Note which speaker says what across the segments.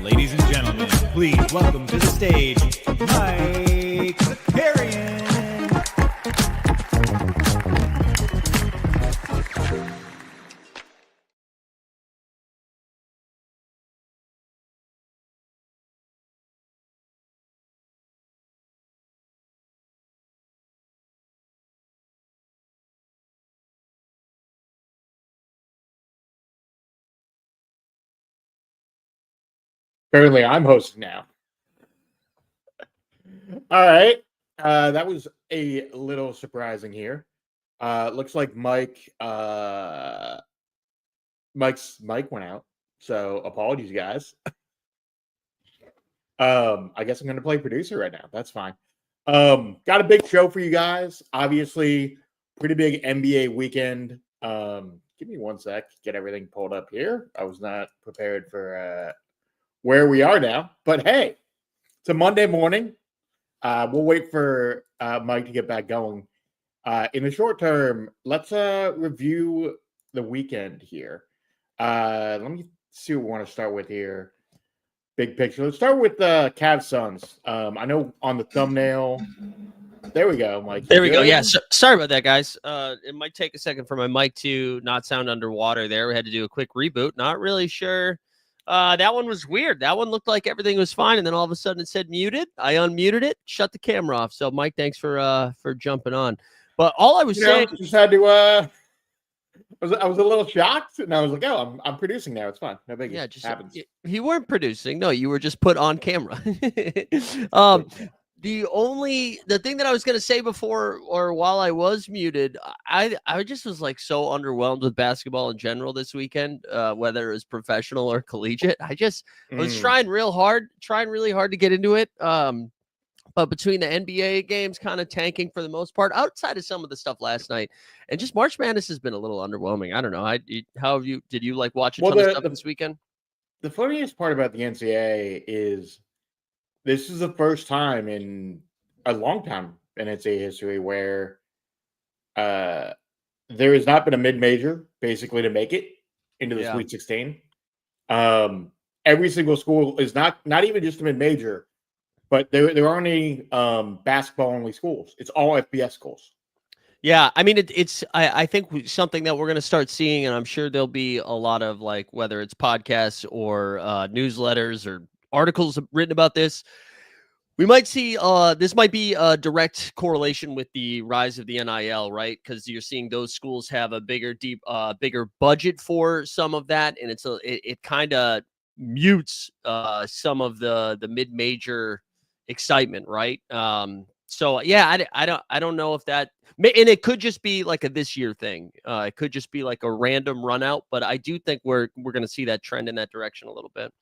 Speaker 1: Ladies and gentlemen, please welcome to the stage, Mike Zakarian.
Speaker 2: Apparently, I'm hosting now. All right. That was a little surprising here. Looks like Mike's mic went out. So apologies, guys. I guess I'm going to play producer right now. That's fine. Got a big show for you guys. Obviously, pretty big NBA weekend. Give me one sec. Get everything pulled up here. I was not prepared for where we are now. But hey, it's a Monday morning. We'll wait for Mike to get back going. In the short term, let's review the weekend here. Let me see what we want to start with here. Big picture. Let's start with the Cavs Suns. I know on the thumbnail. There we go, Mike.
Speaker 3: There we go. Yeah, sorry about that, guys. It might take a second for my mic to not sound underwater there. We had to do a quick reboot. Not really sure. That one was weird. That one looked like everything was fine, and then all of a sudden it said muted. I unmuted it, shut the camera off. So, Mike, thanks for jumping on. But all I was saying,
Speaker 2: just had to. I was a little shocked, and I was like, "Oh, I'm producing now. It's fine. No big.
Speaker 3: Yeah, just
Speaker 2: happens."
Speaker 3: You weren't producing. No, you were just put on camera. The thing that I was going to say before or while I was muted, I just was like so underwhelmed with basketball in general this weekend, whether it was professional or collegiate. I was trying really hard to get into it. But between the NBA games kind of tanking for the most part, outside of some of the stuff last night, and just March Madness has been a little underwhelming. I don't know. Did you like watch a ton of stuff this weekend?
Speaker 2: The funniest part about the NCAA is this is the first time in a long time in NCAA history where there has not been a mid-major basically to make it into the Sweet 16. Every single school is not even just a mid-major, but there aren't any basketball-only schools. It's all FBS schools.
Speaker 3: Yeah, I mean, I think something that we're going to start seeing, and I'm sure there'll be a lot of, like, whether it's podcasts or newsletters or articles written about this, we might see this might be a direct correlation with the rise of the NIL, right? Because you're seeing those schools have a bigger budget for some of that, and it kind of mutes some of the mid-major excitement, right? So yeah, I don't know if that, and it could just be like a this year thing. It could just be like a random run out, but I do think we're going to see that trend in that direction a little bit.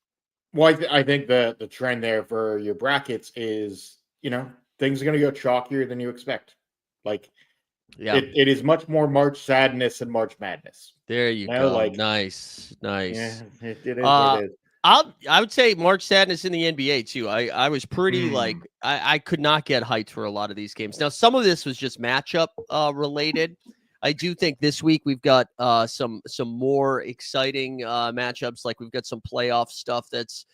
Speaker 2: Well, I think the trend there for your brackets is, things are going to go chalkier than you expect. Like,
Speaker 3: yeah,
Speaker 2: it is much more March Sadness and March Madness.
Speaker 3: There you go.
Speaker 2: Like,
Speaker 3: nice.
Speaker 2: Yeah, it is what it is.
Speaker 3: I would say March Sadness in the NBA too. I was pretty I could not get hyped for a lot of these games. Now, some of this was just matchup related. I do think this week we've got some more exciting matchups. Like we've got some playoff stuff that's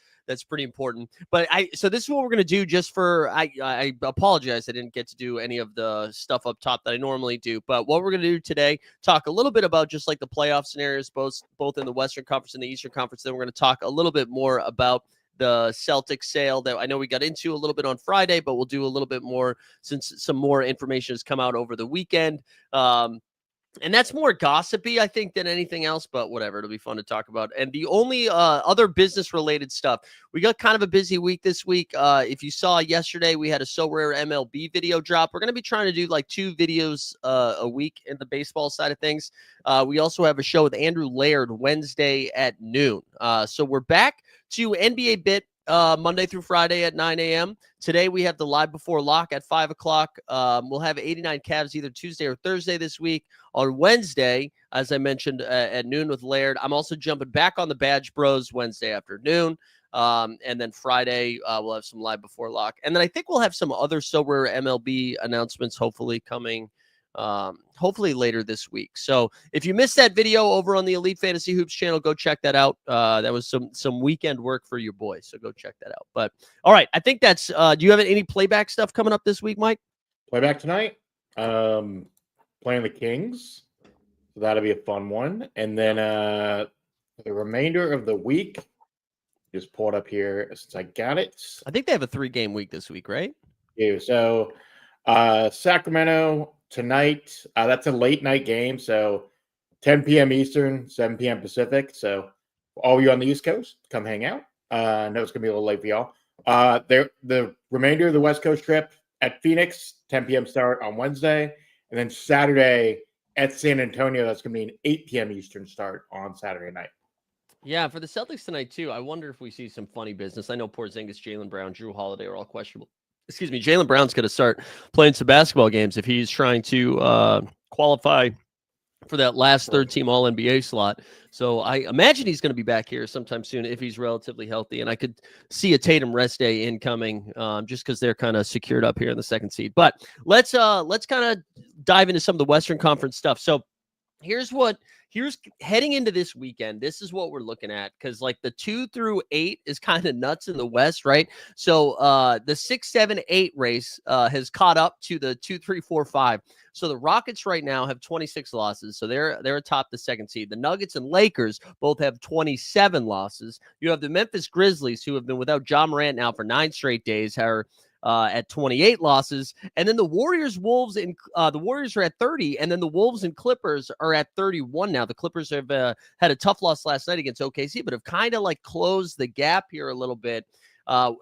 Speaker 3: pretty important. But so this is what we're gonna do. Just for I apologize I didn't get to do any of the stuff up top that I normally do. But what we're gonna do today, talk a little bit about just like the playoff scenarios, both in the Western Conference and the Eastern Conference. Then we're gonna talk a little bit more about the Celtics sale that I know we got into a little bit on Friday, but we'll do a little bit more since some more information has come out over the weekend. And that's more gossipy, I think, than anything else, but whatever. It'll be fun to talk about. And the only other business-related stuff, we got kind of a busy week this week. If you saw yesterday, we had a SORARE MLB video drop. We're going to be trying to do like 2 videos a week in the baseball side of things. We also have a show with Andrew Laird Wednesday at noon. So we're back to NBA Bit Monday through Friday at 9 a.m. Today we have the Live Before Lock at 5 o'clock. We'll have 89 Cavs either Tuesday or Thursday this week. On Wednesday, as I mentioned, at noon with Laird. I'm also jumping back on the Badge Bros Wednesday afternoon. And then Friday, we'll have some Live Before Lock. And then I think we'll have some other SORARE MLB announcements hopefully coming hopefully later this week. So if you missed that video over on the Elite Fantasy Hoops channel, go check that out. That was some weekend work for your boy. So go check that out. But all right, I think that's do you have any playback stuff coming up this week, Mike?
Speaker 2: Playback tonight. Playing the Kings. So that'll be a fun one. And then the remainder of the week, just pull it up here since I got it.
Speaker 3: I think they have a 3-game week this week, right?
Speaker 2: Yeah, so Sacramento tonight. That's a late night game. So 10 p.m. Eastern, 7 p.m. Pacific. So all you on the East Coast, come hang out. I know it's going to be a little late for y'all. The remainder of the West Coast trip at Phoenix, 10 p.m. start on Wednesday. And then Saturday at San Antonio, that's going to be an 8 p.m. Eastern start on Saturday night.
Speaker 3: Yeah, for the Celtics tonight, too, I wonder if we see some funny business. I know Porzingis, Jaylen Brown, Drew Holiday are all questionable. Excuse me, Jaylen Brown's going to start playing some basketball games if he's trying to qualify for that last third-team All-NBA slot. So I imagine he's going to be back here sometime soon if he's relatively healthy. And I could see a Tatum rest day incoming just because they're kind of secured up here in the second seed. But let's kind of dive into some of the Western Conference stuff. So here's heading into this weekend. This is what we're looking at because like the 2 through 8 is kind of nuts in the West, right? So the 6, 7, 8 race has caught up to the 2, 3, 4, 5. So the Rockets right now have 26 losses. So they're atop the second seed. The Nuggets and Lakers both have 27 losses. You have the Memphis Grizzlies, who have been without Ja Morant now for 9 straight days, are at 28 losses. And then the Warriors, Wolves, and the Warriors are at 30. And then the Wolves and Clippers are at 31 now. The Clippers have had a tough loss last night against OKC, but have kind of like closed the gap here a little bit.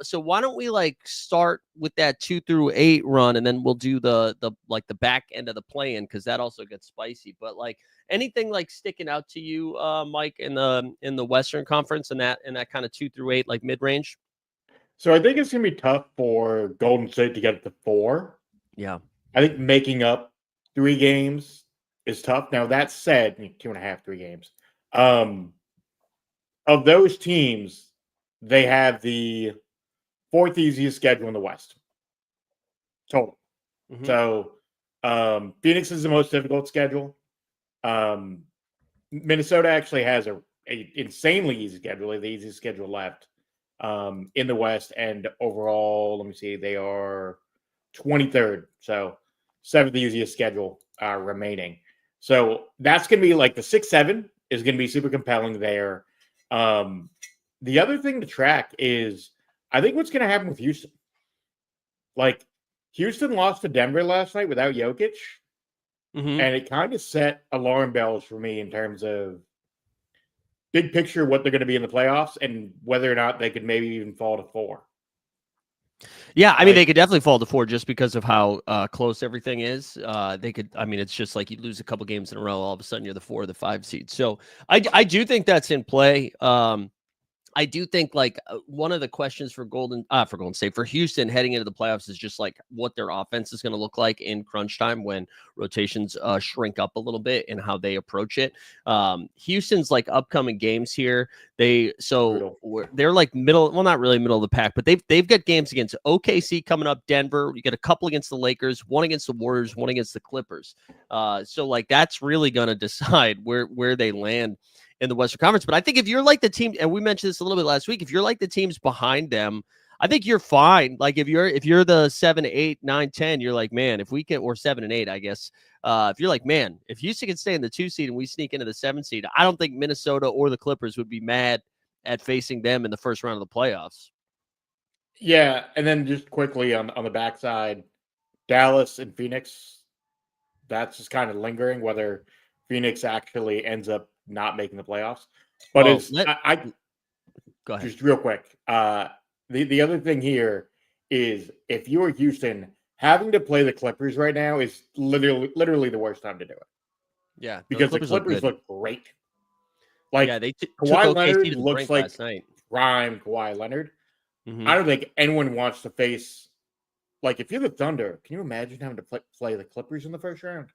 Speaker 3: So why don't we like start with that 2 through 8 run, and then we'll do the back end of the play-in because that also gets spicy. But like anything like sticking out to you, Mike, in the Western Conference and that kind of 2 through 8 like mid range.
Speaker 2: So I think it's going to be tough for Golden State to get to 4.
Speaker 3: Yeah,
Speaker 2: I think making up 3 games is tough. Now that said, 2.5, 3 games. Of those teams, they have the 4th easiest schedule in the West. Total. Mm-hmm. So Phoenix is the most difficult schedule. Minnesota actually has a insanely easy schedule, the easiest schedule left in the West. And overall, let me see, they are 23rd. So 7th easiest schedule remaining. So that's going to be like the 6-7 is going to be super compelling there. The other thing to track is, I think what's going to happen with Houston. Like, Houston lost to Denver last night without Jokic, and it kind of set alarm bells for me in terms of big picture what they're going to be in the playoffs and whether or not they could maybe even fall to 4.
Speaker 3: Yeah, I mean, they could definitely fall to 4 just because of how close everything is. They could, I mean, it's just like you lose a couple games in a row, all of a sudden you're the 4 or the 5 seed. So I do think that's in play. I do think like one of the questions for Golden State, for Houston heading into the playoffs is just like what their offense is going to look like in crunch time when rotations shrink up a little bit and how they approach it. Houston's like upcoming games here. They're like not really middle of the pack, but they've got games against OKC coming up, Denver. You get a couple against the Lakers, 1 against the Warriors, 1 against the Clippers. So like that's really going to decide where they land in the Western Conference. But I think if you're like the team, and we mentioned this a little bit last week, if you're like the teams behind them, I think you're fine. Like if you're the 7, 8, 9, 10, you're like, man, if we can, or 7 and 8, I guess. If you're like, man, if Houston can stay in the 2 seed and we sneak into the 7 seed, I don't think Minnesota or the Clippers would be mad at facing them in the first round of the playoffs.
Speaker 2: Yeah, and then just quickly on the backside, Dallas and Phoenix, that's just kind of lingering whether Phoenix actually ends up not making the playoffs. But go ahead. Just real quick. The other thing here is if you're Houston, having to play the Clippers right now is literally the worst time to do it.
Speaker 3: Yeah,
Speaker 2: because the Clippers look great. Like
Speaker 3: they
Speaker 2: Kawhi Leonard looks like prime Kawhi Leonard.
Speaker 3: Mm-hmm.
Speaker 2: I don't think anyone wants to face. Like if you're the Thunder, can you imagine having to play the Clippers in the first round?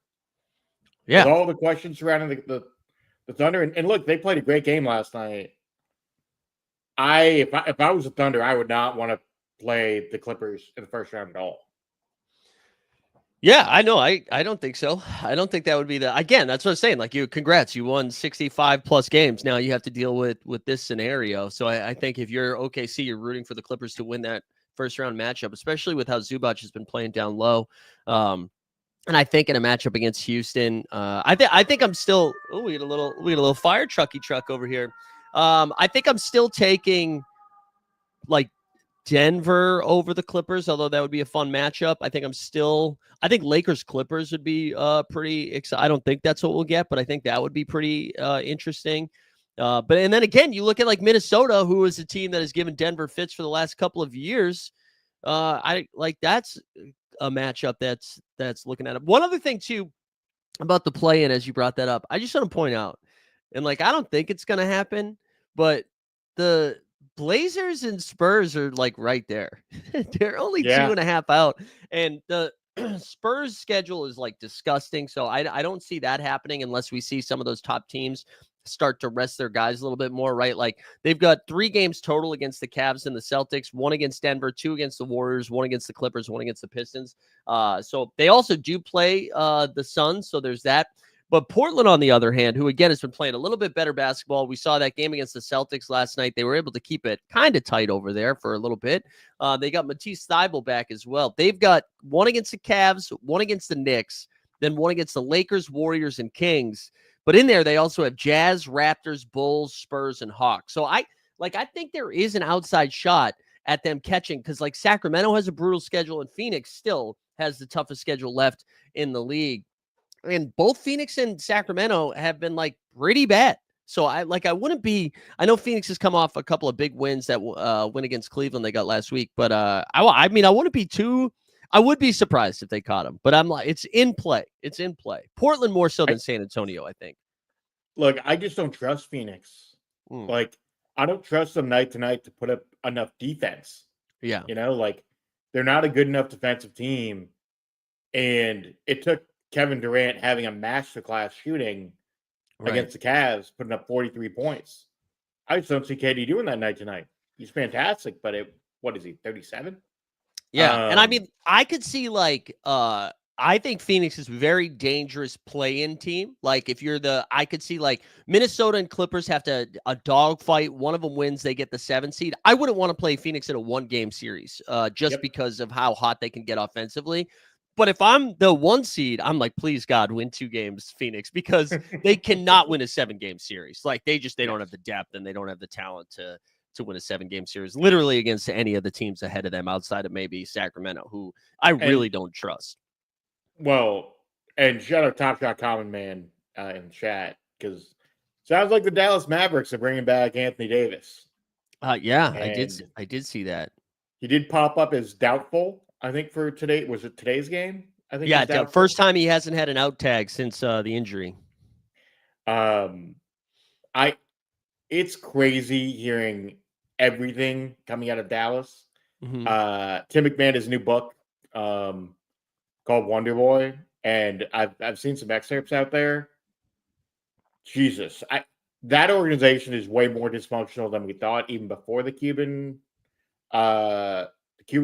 Speaker 3: Yeah,
Speaker 2: with all the questions surrounding the Thunder, and look, they played a great game last night. If I was a Thunder, I would not want to play the Clippers in the first round at all.
Speaker 3: Yeah, I know. I don't think so. I don't think that would be again, that's what I'm saying. Like congrats, you won 65 plus games. Now you have to deal with this scenario. So I think if you're OKC, you're rooting for the Clippers to win that first round matchup, especially with how Zubac has been playing down low. And I think in a matchup against Houston, I think I'm still. Oh, we get a little fire truck over here. I think I'm still taking like Denver over the Clippers, although that would be a fun matchup. I think Lakers Clippers would be pretty exciting. I don't think that's what we'll get, but I think that would be pretty interesting. And then again, you look at like Minnesota, who is a team that has given Denver fits for the last couple of years. That's a matchup that's looking at it. One other thing too about the play-in, as you brought that up, I just want to point out, and like I don't think it's gonna happen, but the Blazers and Spurs are like right there. They're only
Speaker 2: Yeah.
Speaker 3: 2.5 out, and the Spurs schedule is like disgusting. So I don't see that happening unless we see some of those top teams start to rest their guys a little bit more, right? Like they've got 3 games total against the Cavs and the Celtics, 1 against Denver, 2 against the Warriors, 1 against the Clippers, 1 against the Pistons. So they also do play the Suns, so there's that. But Portland, on the other hand, who again has been playing a little bit better basketball. We saw that game against the Celtics last night. They were able to keep it kind of tight over there for a little bit. They got Matisse Thybulle back as well. They've got 1 against the Cavs, 1 against the Knicks, then 1 against the Lakers, Warriors, and Kings. But in there, they also have Jazz, Raptors, Bulls, Spurs, and Hawks. So I think there is an outside shot at them catching, because like Sacramento has a brutal schedule and Phoenix still has the toughest schedule left in the league. And both Phoenix and Sacramento have been like pretty bad. So I know Phoenix has come off a couple of big wins that win against Cleveland they got last week, but I wouldn't be I would be surprised if they caught them, but I'm like, it's in play. It's in play. Portland more so than San Antonio, I think.
Speaker 2: Look, I just don't trust Phoenix. Like, I don't trust them night to night to put up enough defense.
Speaker 3: Yeah.
Speaker 2: Like they're not a good enough defensive team. And it took Kevin Durant having a masterclass shooting against the Cavs, putting up 43 points. I just don't see KD doing that night to night. He's fantastic, but what is he, 37?
Speaker 3: Yeah. And I mean, I could see like I think Phoenix is a very dangerous play-in team. Like if you're I could see like Minnesota and Clippers have a dogfight. One of them wins, they get the 7 seed. I wouldn't want to play Phoenix in a 1-game series just because of how hot they can get offensively. But if I'm the 1 seed, I'm like, please God, win 2 games, Phoenix, because they cannot win a 7-game series. Like they don't have the depth and they don't have the talent to win a 7-game series, literally against any of the teams ahead of them outside of maybe Sacramento, who I really don't trust.
Speaker 2: Well, and shout out Top Shot Common Man in chat, because sounds like the Dallas Mavericks are bringing back Anthony Davis.
Speaker 3: Yeah, I did see that.
Speaker 2: He did pop up as doubtful, I think, for today. Was it today's game? I think.
Speaker 3: Yeah, first time he hasn't had an out tag since the injury.
Speaker 2: It's crazy hearing everything coming out of Dallas.
Speaker 3: Mm-hmm.
Speaker 2: Tim McMahon has a new book called Wonder Boy, and I've seen some excerpts out there. Jesus, that organization is way more dysfunctional than we thought, even before the Cuban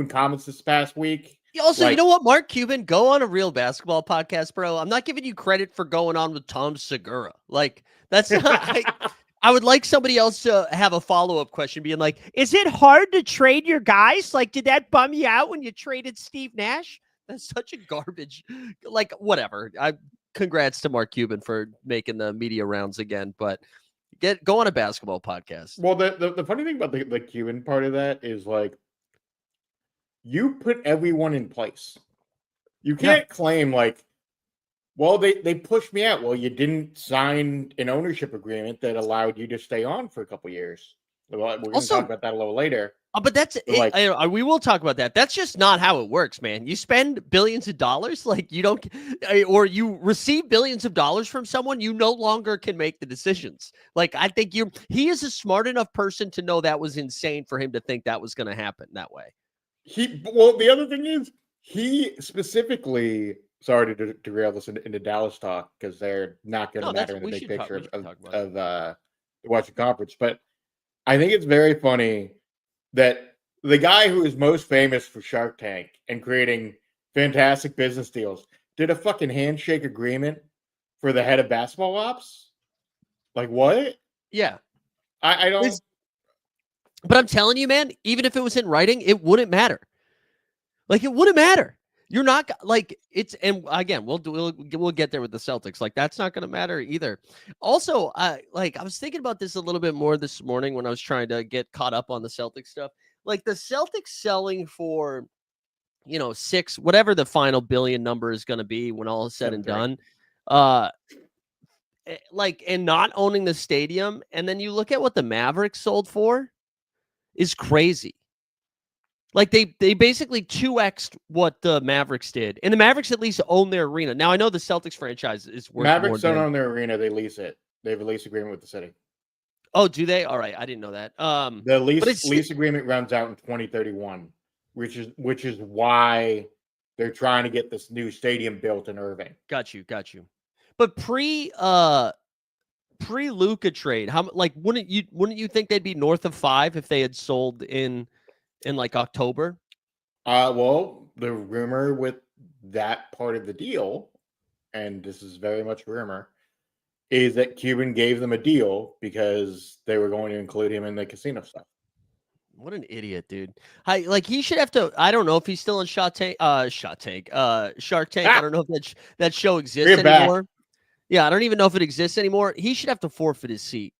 Speaker 2: comments this past week.
Speaker 3: Also, you know what, Mark Cuban, go on a real basketball podcast, bro. I'm not giving you credit for going on with Tom Segura. Like, that's not. I would like somebody else to have a follow-up question being like, is it hard to trade your guys? Like, did that bum you out when you traded Steve Nash? That's such a garbage. Like, whatever. Congrats to Mark Cuban for making the media rounds again, but go on a basketball podcast.
Speaker 2: Well, the funny thing about the Cuban part of that is, like, you put everyone in place. You can't claim, like, well, they pushed me out. Well, you didn't sign an ownership agreement that allowed you to stay on for a couple years. We're going to talk about that a little later.
Speaker 3: But that's it. We will talk about that. That's just not how it works, man. You spend billions of dollars, like you don't, or you receive billions of dollars from someone, you no longer can make the decisions. Like, I think he is a smart enough person to know that was insane for him to think that was going to happen that way.
Speaker 2: The other thing is, he specifically, sorry to derail this into Dallas talk, because they're not going to matter in the big picture of the Western Conference. But I think it's very funny that the guy who is most famous for Shark Tank and creating fantastic business deals. Did a fucking handshake agreement for the head of basketball ops? Like what?
Speaker 3: Yeah.
Speaker 2: I don't.
Speaker 3: But I'm telling you, man, even if it was in writing, it wouldn't matter. Like, it wouldn't matter. You're not like it's, and again, we'll get there with the Celtics. Like, that's not going to matter either. Also, I was thinking about this a little bit more this morning when I was trying to get caught up on the Celtics stuff. Like, the Celtics selling for, six, whatever the final billion number is going to be when all is said and done, and not owning the stadium, and then you look at what the Mavericks sold for, is crazy. Like they basically 2x'd what the Mavericks did. And the Mavericks at least own their arena. Now I know the Celtics franchise is worth
Speaker 2: Mavericks
Speaker 3: more
Speaker 2: don't own their arena, they lease it. They have a lease agreement with the city.
Speaker 3: Oh, do they? All right, I didn't know that.
Speaker 2: The lease agreement runs out in 2031, which is why they're trying to get this new stadium built in Irving.
Speaker 3: Got you. But pre Luka trade, wouldn't you think they'd be north of 5 if they had sold in like October?
Speaker 2: Well, the rumor with that part of the deal, and this is very much rumor, is that Cuban gave them a deal because they were going to include him in the casino stuff.
Speaker 3: What an idiot, dude. He should have to. I don't know if he's still in Shark Tank. I don't know if that show exists anymore. Back. Yeah, I don't even know if it exists anymore. He should have to forfeit his seat.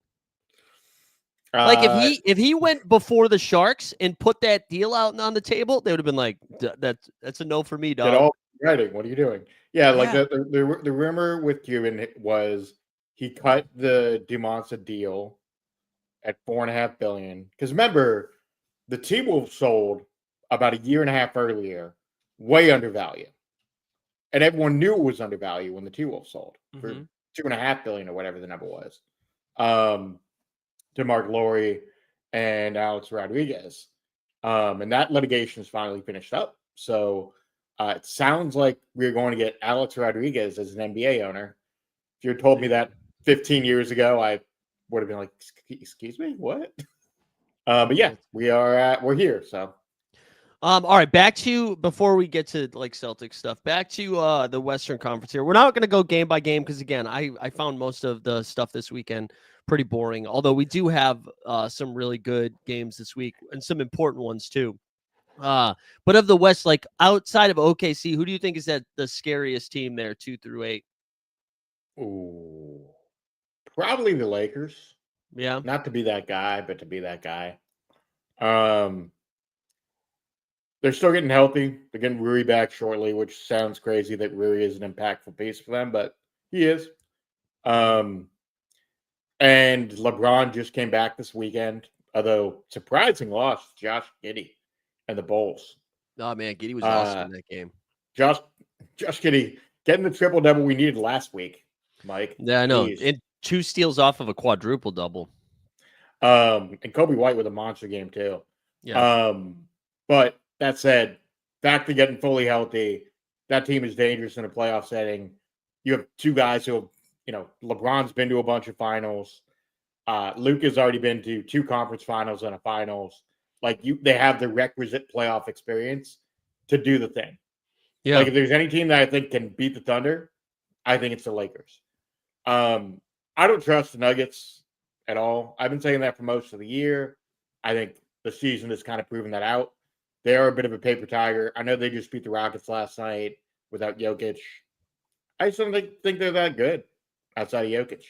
Speaker 3: Like if he went before the Sharks and put that deal out on the table, they would have been like, "That's a no for me, dog."
Speaker 2: All writing. What are you doing? Yeah, like the rumor with Cuban was he cut the Dumonsa deal at $4.5 billion. Because remember, the T-Wolves sold about a year and a half earlier, way undervalued, and everyone knew it was undervalued when the T-Wolves sold for $2.5 billion or whatever the number was. To Mark Lowry and Alex Rodriguez. And that litigation is finally finished up. So it sounds like we're going to get Alex Rodriguez as an NBA owner. If you had told me that 15 years ago, I would have been like, excuse me, what? But yeah, we're here. So.
Speaker 3: All right, back to, before we get to like Celtic stuff, back to the Western Conference here. We're not going to go game by game because, again, I found most of the stuff this weekend pretty boring, although we do have some really good games this week and some important ones too. But of the West, like outside of OKC, who do you think is the scariest team there, 2 through 8?
Speaker 2: Ooh, probably the Lakers.
Speaker 3: Yeah.
Speaker 2: Not to be that guy, but to be that guy. They're still getting healthy. They're getting Rui back shortly, which sounds crazy that Rui is an impactful piece for them, but he is. And LeBron just came back this weekend, although surprising loss, Josh Giddey and the Bulls.
Speaker 3: Oh, man, Giddey was awesome in that game.
Speaker 2: Josh Giddey getting the triple-double we needed last week, Mike.
Speaker 3: Yeah, I know. And 2 steals off of a quadruple-double.
Speaker 2: And Kobe White with a monster game, too.
Speaker 3: Yeah.
Speaker 2: But that said, back to getting fully healthy, that team is dangerous in a playoff setting. You have 2 guys who have, LeBron's been to a bunch of finals. Luka's already been to 2 conference finals and a finals. They have the requisite playoff experience to do the thing. Yeah. Like, if there's any team that I think can beat the Thunder, I think it's the Lakers. I don't trust the Nuggets at all. I've been saying that for most of the year. I think the season has kind of proven that out. They are a bit of a paper tiger. I know they just beat the Rockets last night without Jokic. I just don't think they're that good outside of Jokic.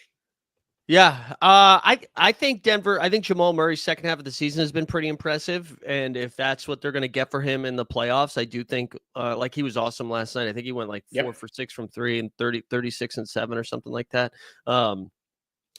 Speaker 3: Yeah, I think Denver. I think Jamal Murray's second half of the season has been pretty impressive, and if that's what they're going to get for him in the playoffs, I do think he was awesome last night. I think he went 4 for 6 from 3 and 36 and 7 or something like that.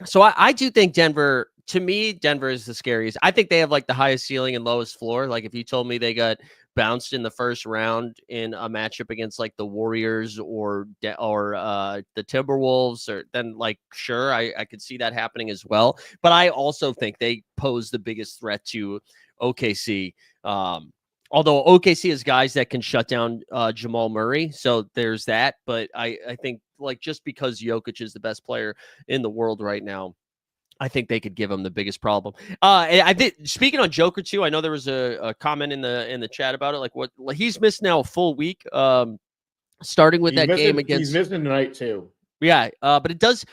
Speaker 3: So I do think Denver. To me, Denver is the scariest. I think they have the highest ceiling and lowest floor. Like if you told me they got bounced in the first round in a matchup against the Warriors or the Timberwolves, then sure, I could see that happening as well. But I also think they pose the biggest threat to OKC. Although OKC has guys that can shut down Jamal Murray, so there's that. But I think just because Jokic is the best player in the world right now, I think they could give him the biggest problem. I think speaking on Joker too, I know there was a comment in the chat about it. Like he's missed now a full week. Starting with that game
Speaker 2: He's
Speaker 3: against
Speaker 2: missing tonight too.
Speaker 3: Yeah, but it does.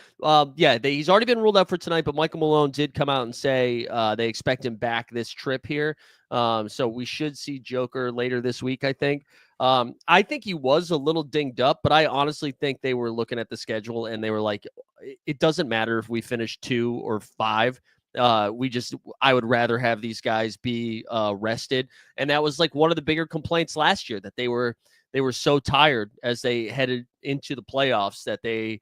Speaker 3: He's already been ruled out for tonight. But Michael Malone did come out and say they expect him back this trip here. So we should see Joker later this week, I think. I think he was a little dinged up, but I honestly think they were looking at the schedule and they were like, it doesn't matter if we finish 2 or 5. I would rather have these guys be rested. And that was like one of the bigger complaints last year, that they were so tired as they headed into the playoffs that they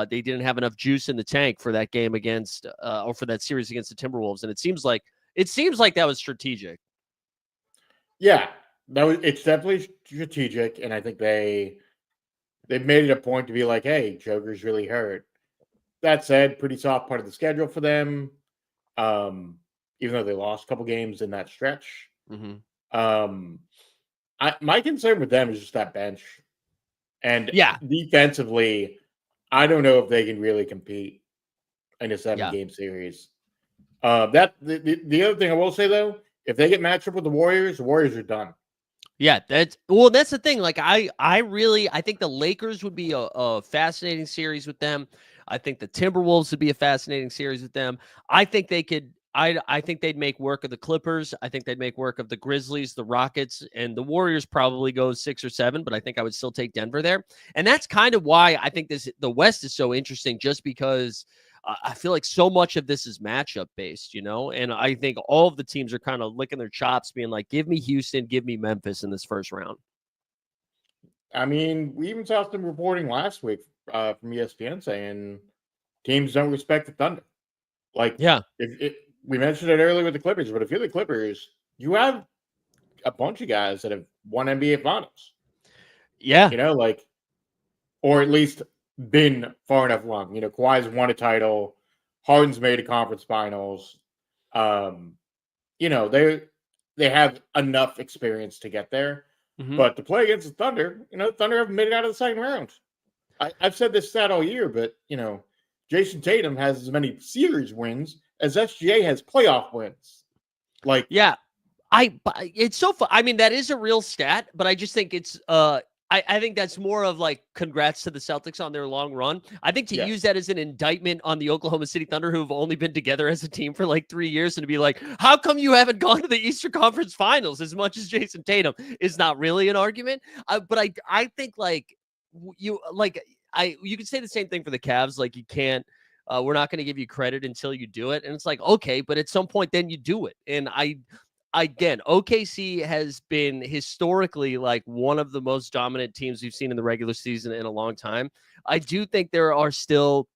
Speaker 3: didn't have enough juice in the tank for that game against or for that series against the Timberwolves. And it seems like that was strategic.
Speaker 2: Yeah, it's definitely strategic, and I think they've made it a point to be like, hey, Joker's really hurt. That said, pretty soft part of the schedule for them. Even though they lost a couple games in that stretch.
Speaker 3: Mm-hmm.
Speaker 2: My concern with them is just that bench. And
Speaker 3: yeah,
Speaker 2: defensively, I don't know if they can really compete in a 7-game series. The other thing I will say, though, if they get matched up with the Warriors are done.
Speaker 3: Yeah, that's the thing. Like I think the Lakers would be a fascinating series with them. I think the Timberwolves would be a fascinating series with them. I think they could. I think they'd make work of the Clippers. I think they'd make work of the Grizzlies, the Rockets, and the Warriors probably go 6 or 7, but I think I would still take Denver there. And that's kind of why I think the West is so interesting, just because I feel like so much of this is matchup based, and I think all of the teams are kind of licking their chops, being like, give me Houston, give me Memphis in this first round.
Speaker 2: I mean, we even saw some reporting last week from ESPN saying teams don't respect the Thunder. Like,
Speaker 3: yeah,
Speaker 2: we mentioned it earlier with the Clippers, but if you're the Clippers, you have a bunch of guys that have won NBA Finals.
Speaker 3: Yeah.
Speaker 2: Or at least been far enough along. Kawhi's won a title. Harden's made a conference finals. They have enough experience to get there. Mm-hmm. But to play against the Thunder, Thunder haven't made it out of the second round. I've said this stat all year, but, Jason Tatum has as many series wins as SGA has playoff wins.
Speaker 3: It's so fun. I mean, that is a real stat, but I just think it's I think that's more of like congrats to the Celtics on their long run. I think to use that as an indictment on the Oklahoma City Thunder, who've only been together as a team for like 3 years, and to be like, how come you haven't gone to the Eastern Conference Finals as much as Jason Tatum, is not really an argument. But I think you could say the same thing for the Cavs. Like, you can't, we're not going to give you credit until you do it. And it's like, okay, but at some point then you do it. And again, OKC has been historically like one of the most dominant teams we've seen in the regular season in a long time. I do think there are still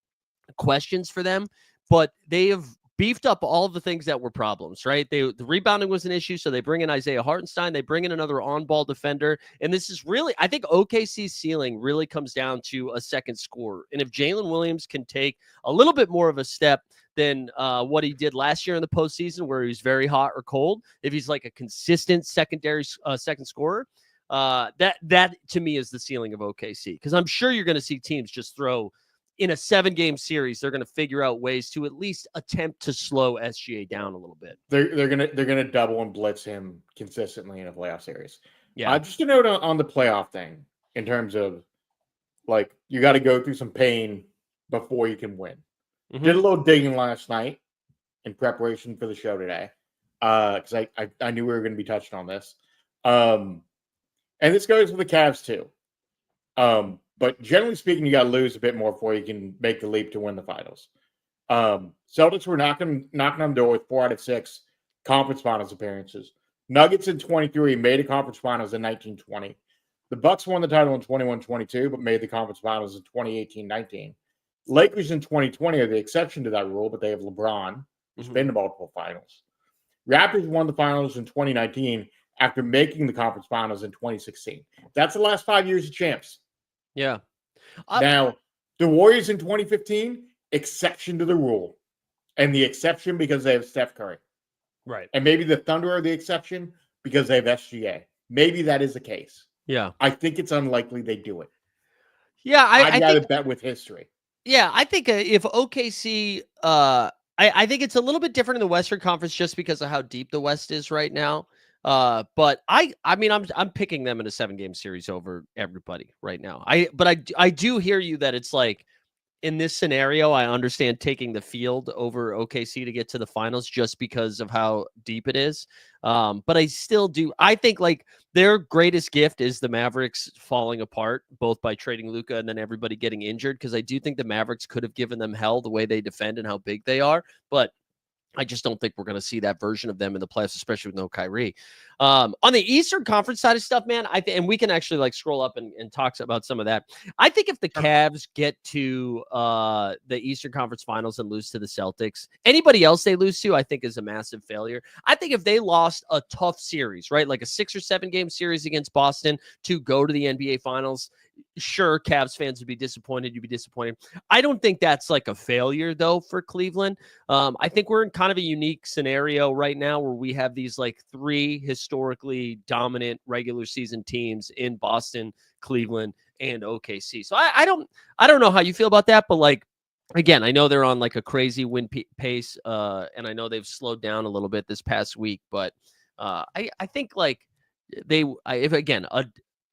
Speaker 3: questions for them, but they have beefed up all of the things that were problems, right? The rebounding was an issue, so they bring in Isaiah Hartenstein. They bring in another on-ball defender, and this is really, I think OKC's ceiling really comes down to a second scorer. And if Jalen Williams can take a little bit more of a step than what he did last year in the postseason, where he was very hot or cold, if he's like a consistent second scorer, that to me is the ceiling of OKC. Because I'm sure you're going to see teams just throw, in a 7-game series, they're going to figure out ways to at least attempt to slow SGA down a little bit.
Speaker 2: They're gonna double and blitz him consistently in a playoff series.
Speaker 3: Yeah.
Speaker 2: Just a note on the playoff thing, in terms of, like, you got to go through some pain before you can win. Mm-hmm. Did a little digging last night in preparation for the show today, because I knew we were going to be touching on this. And this goes for the Cavs too. But generally speaking, you got to lose a bit more before you can make the leap to win the finals. Celtics were knocking on the door with 4 out of 6 conference finals appearances. Nuggets in 23 made a conference finals in 1920. The Bucks won the title in 21-22, but made the conference finals in 2018-19. Lakers in 2020 are the exception to that rule, but they have LeBron, who's been to multiple finals. Raptors won the finals in 2019 after making the conference finals in 2016. That's the last 5 years of champs.
Speaker 3: Yeah.
Speaker 2: Now, the Warriors in 2015, exception to the rule. And the exception because they have Steph Curry.
Speaker 3: Right.
Speaker 2: And maybe the Thunder are the exception because they have SGA. Maybe that is the case.
Speaker 3: Yeah.
Speaker 2: I think it's unlikely they do it.
Speaker 3: Yeah,
Speaker 2: I'd rather bet with history.
Speaker 3: Yeah, I think if OKC I think it's a little bit different in the Western Conference just because of how deep the West is right now. But I mean, I'm picking them in a 7-game series over everybody right now. I do hear you that it's like in this scenario, I understand taking the field over OKC to get to the finals just because of how deep it is. But I still do. I think like their greatest gift is the Mavericks falling apart, both by trading Luka and then everybody getting injured. Because I do think the Mavericks could have given them hell the way they defend and how big they are. But I just don't think we're going to see that version of them in the playoffs, especially with no Kyrie. On the Eastern Conference side of stuff, man, and we can actually like scroll up and talk about some of that. I think if the Cavs get to the Eastern Conference Finals and lose to the Celtics, anybody else they lose to, I think is a massive failure. I think if they lost a tough series, right, like a 6 or 7 game series against Boston to go to the NBA Finals, sure, Cavs fans would be disappointed. You'd be disappointed. I don't think that's like a failure, though, for Cleveland. I think we're in kind of a unique scenario right now where we have these like 3 historically dominant regular season teams in Boston, Cleveland, and OKC. So I don't know how you feel about that, but like, again, I know they're on like a crazy win pace, and I know they've slowed down a little bit this past week, but I think like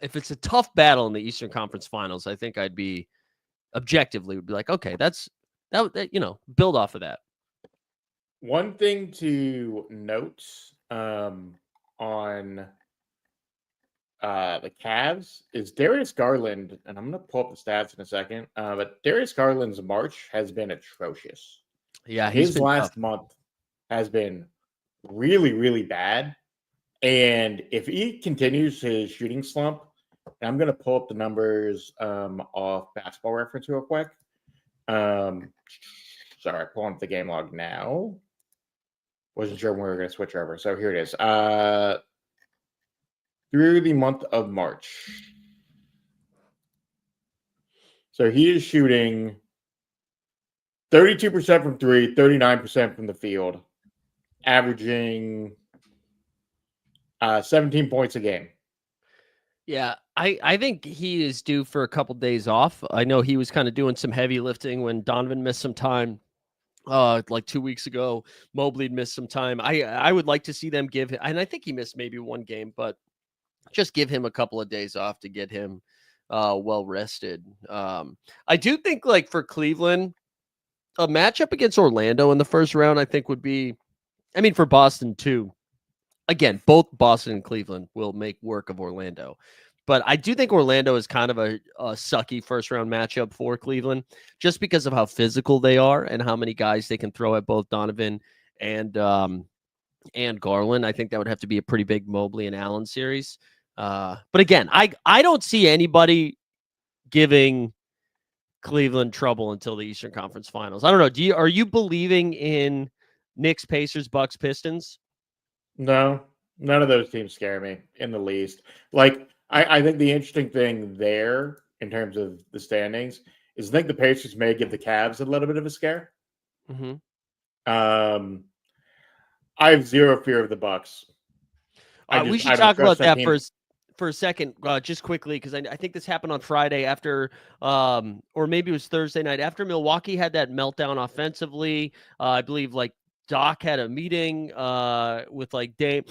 Speaker 3: if it's a tough battle in the Eastern Conference Finals, I think I'd be objectively would be like, okay, that build off of that.
Speaker 2: One thing to note on the Cavs is Darius Garland, and I'm going to pull up the stats in a second, but Darius Garland's March has been atrocious.
Speaker 3: Yeah,
Speaker 2: his last month has been really, really bad. And if he continues his shooting slump, and I'm going to pull up the numbers off Basketball Reference real quick. Sorry, pulling up the game log now. Wasn't sure when we were going to switch over. So here it is. Through the month of March. So he is shooting 32% from 3, 39% from the field, averaging 17 points a game.
Speaker 3: Yeah, I think he is due for a couple days off. I know he was kind of doing some heavy lifting when Donovan missed some time. Like 2 weeks ago, Mobley missed some time. I would like to see them give him, and I think he missed maybe 1 game, but just give him a couple of days off to get him well rested. I do think like for Cleveland, a matchup against Orlando in the first round, I think would be, I mean, for Boston too. Again, both Boston and Cleveland will make work of Orlando. But I do think Orlando is kind of a sucky first-round matchup for Cleveland just because of how physical they are and how many guys they can throw at both Donovan and Garland. I think that would have to be a pretty big Mobley and Allen series. But again, I don't see anybody giving Cleveland trouble until the Eastern Conference Finals. I don't know. Are you believing in Knicks, Pacers, Bucks, Pistons?
Speaker 2: No, none of those teams scare me in the least. Like, I think the interesting thing there in terms of the standings is I think the Pacers may give the Cavs a little bit of a scare.
Speaker 3: Mm-hmm.
Speaker 2: I have zero fear of the Bucks.
Speaker 3: We should talk about that for a second, just quickly, because I think this happened on Friday after, or maybe it was Thursday night after Milwaukee had that meltdown offensively. I believe like Doc had a meeting with like Dame,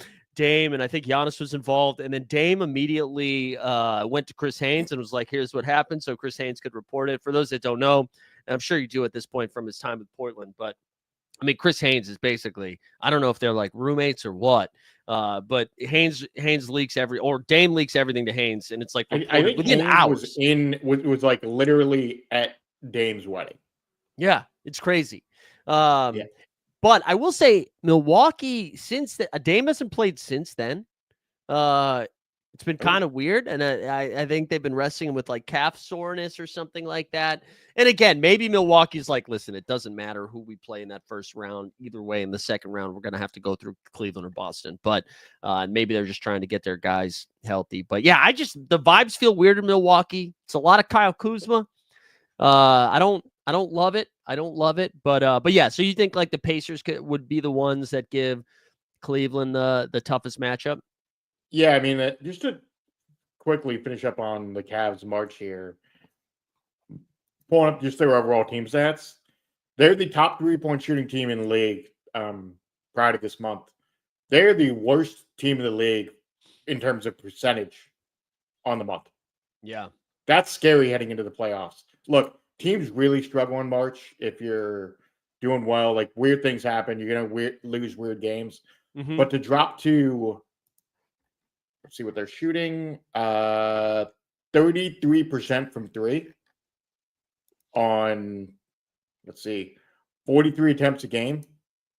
Speaker 3: and I think Giannis was involved. And then Dame immediately went to Chris Haynes and was like, here's what happened. So Chris Haynes could report it. For those that don't know, and I'm sure you do at this point from his time with Portland, but I mean, Chris Haynes is basically, I don't know if they're like roommates or what, but Haynes leaks Dame leaks everything to Haynes. And it's like
Speaker 2: I think
Speaker 3: within
Speaker 2: Haynes
Speaker 3: hours.
Speaker 2: was like literally at Dame's wedding.
Speaker 3: Yeah, it's crazy. Yeah. But I will say Milwaukee, since Dame hasn't played since then. It's been kind of weird, and I think they've been wrestling with like calf soreness or something like that. And again, maybe Milwaukee's like, listen, it doesn't matter who we play in that first round. Either way, in the second round, we're going to have to go through Cleveland or Boston. But maybe they're just trying to get their guys healthy. But yeah, the vibes feel weird in Milwaukee. It's a lot of Kyle Kuzma. I don't love it. I don't love it. But yeah, so you think like the Pacers would be the ones that give Cleveland the toughest matchup?
Speaker 2: Yeah, I mean, just to quickly finish up on the Cavs' March here, pulling up just their overall team stats. They're the top 3-point shooting team in the league prior to this month. They're the worst team in the league in terms of percentage on the month.
Speaker 3: Yeah.
Speaker 2: That's scary heading into the playoffs. Look, teams really struggle in March if you're doing well. Like, weird things happen. You're going to lose weird games.
Speaker 3: Mm-hmm.
Speaker 2: But to drop to, let's see what they're shooting, 33% from three on, let's see, 43 attempts a game.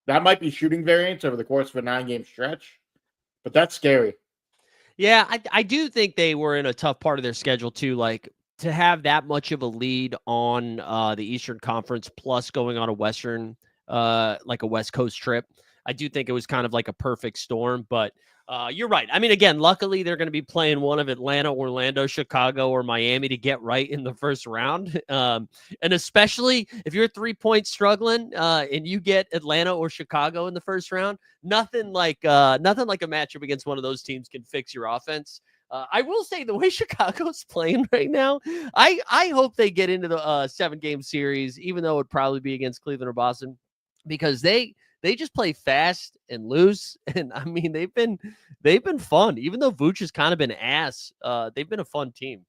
Speaker 2: That might be shooting variance over the course of a 9-game stretch, but that's scary.
Speaker 3: Yeah, I do think they were in a tough part of their schedule too. Like, to have that much of a lead on the Eastern Conference, plus going on a Western, like a West Coast trip, I do think it was kind of like a perfect storm. But you're right. I mean, again, luckily they're going to be playing one of Atlanta, Orlando, Chicago, or Miami to get right in the first round. And especially if you're 3-point struggling and you get Atlanta or Chicago in the first round, nothing like a matchup against one of those teams can fix your offense. I will say the way Chicago's playing right now, I hope they get into the 7-game series, even though it would probably be against Cleveland or Boston, because they just play fast and loose. And I mean, they've been fun, even though Vooch has kind of been ass. They've been a fun team.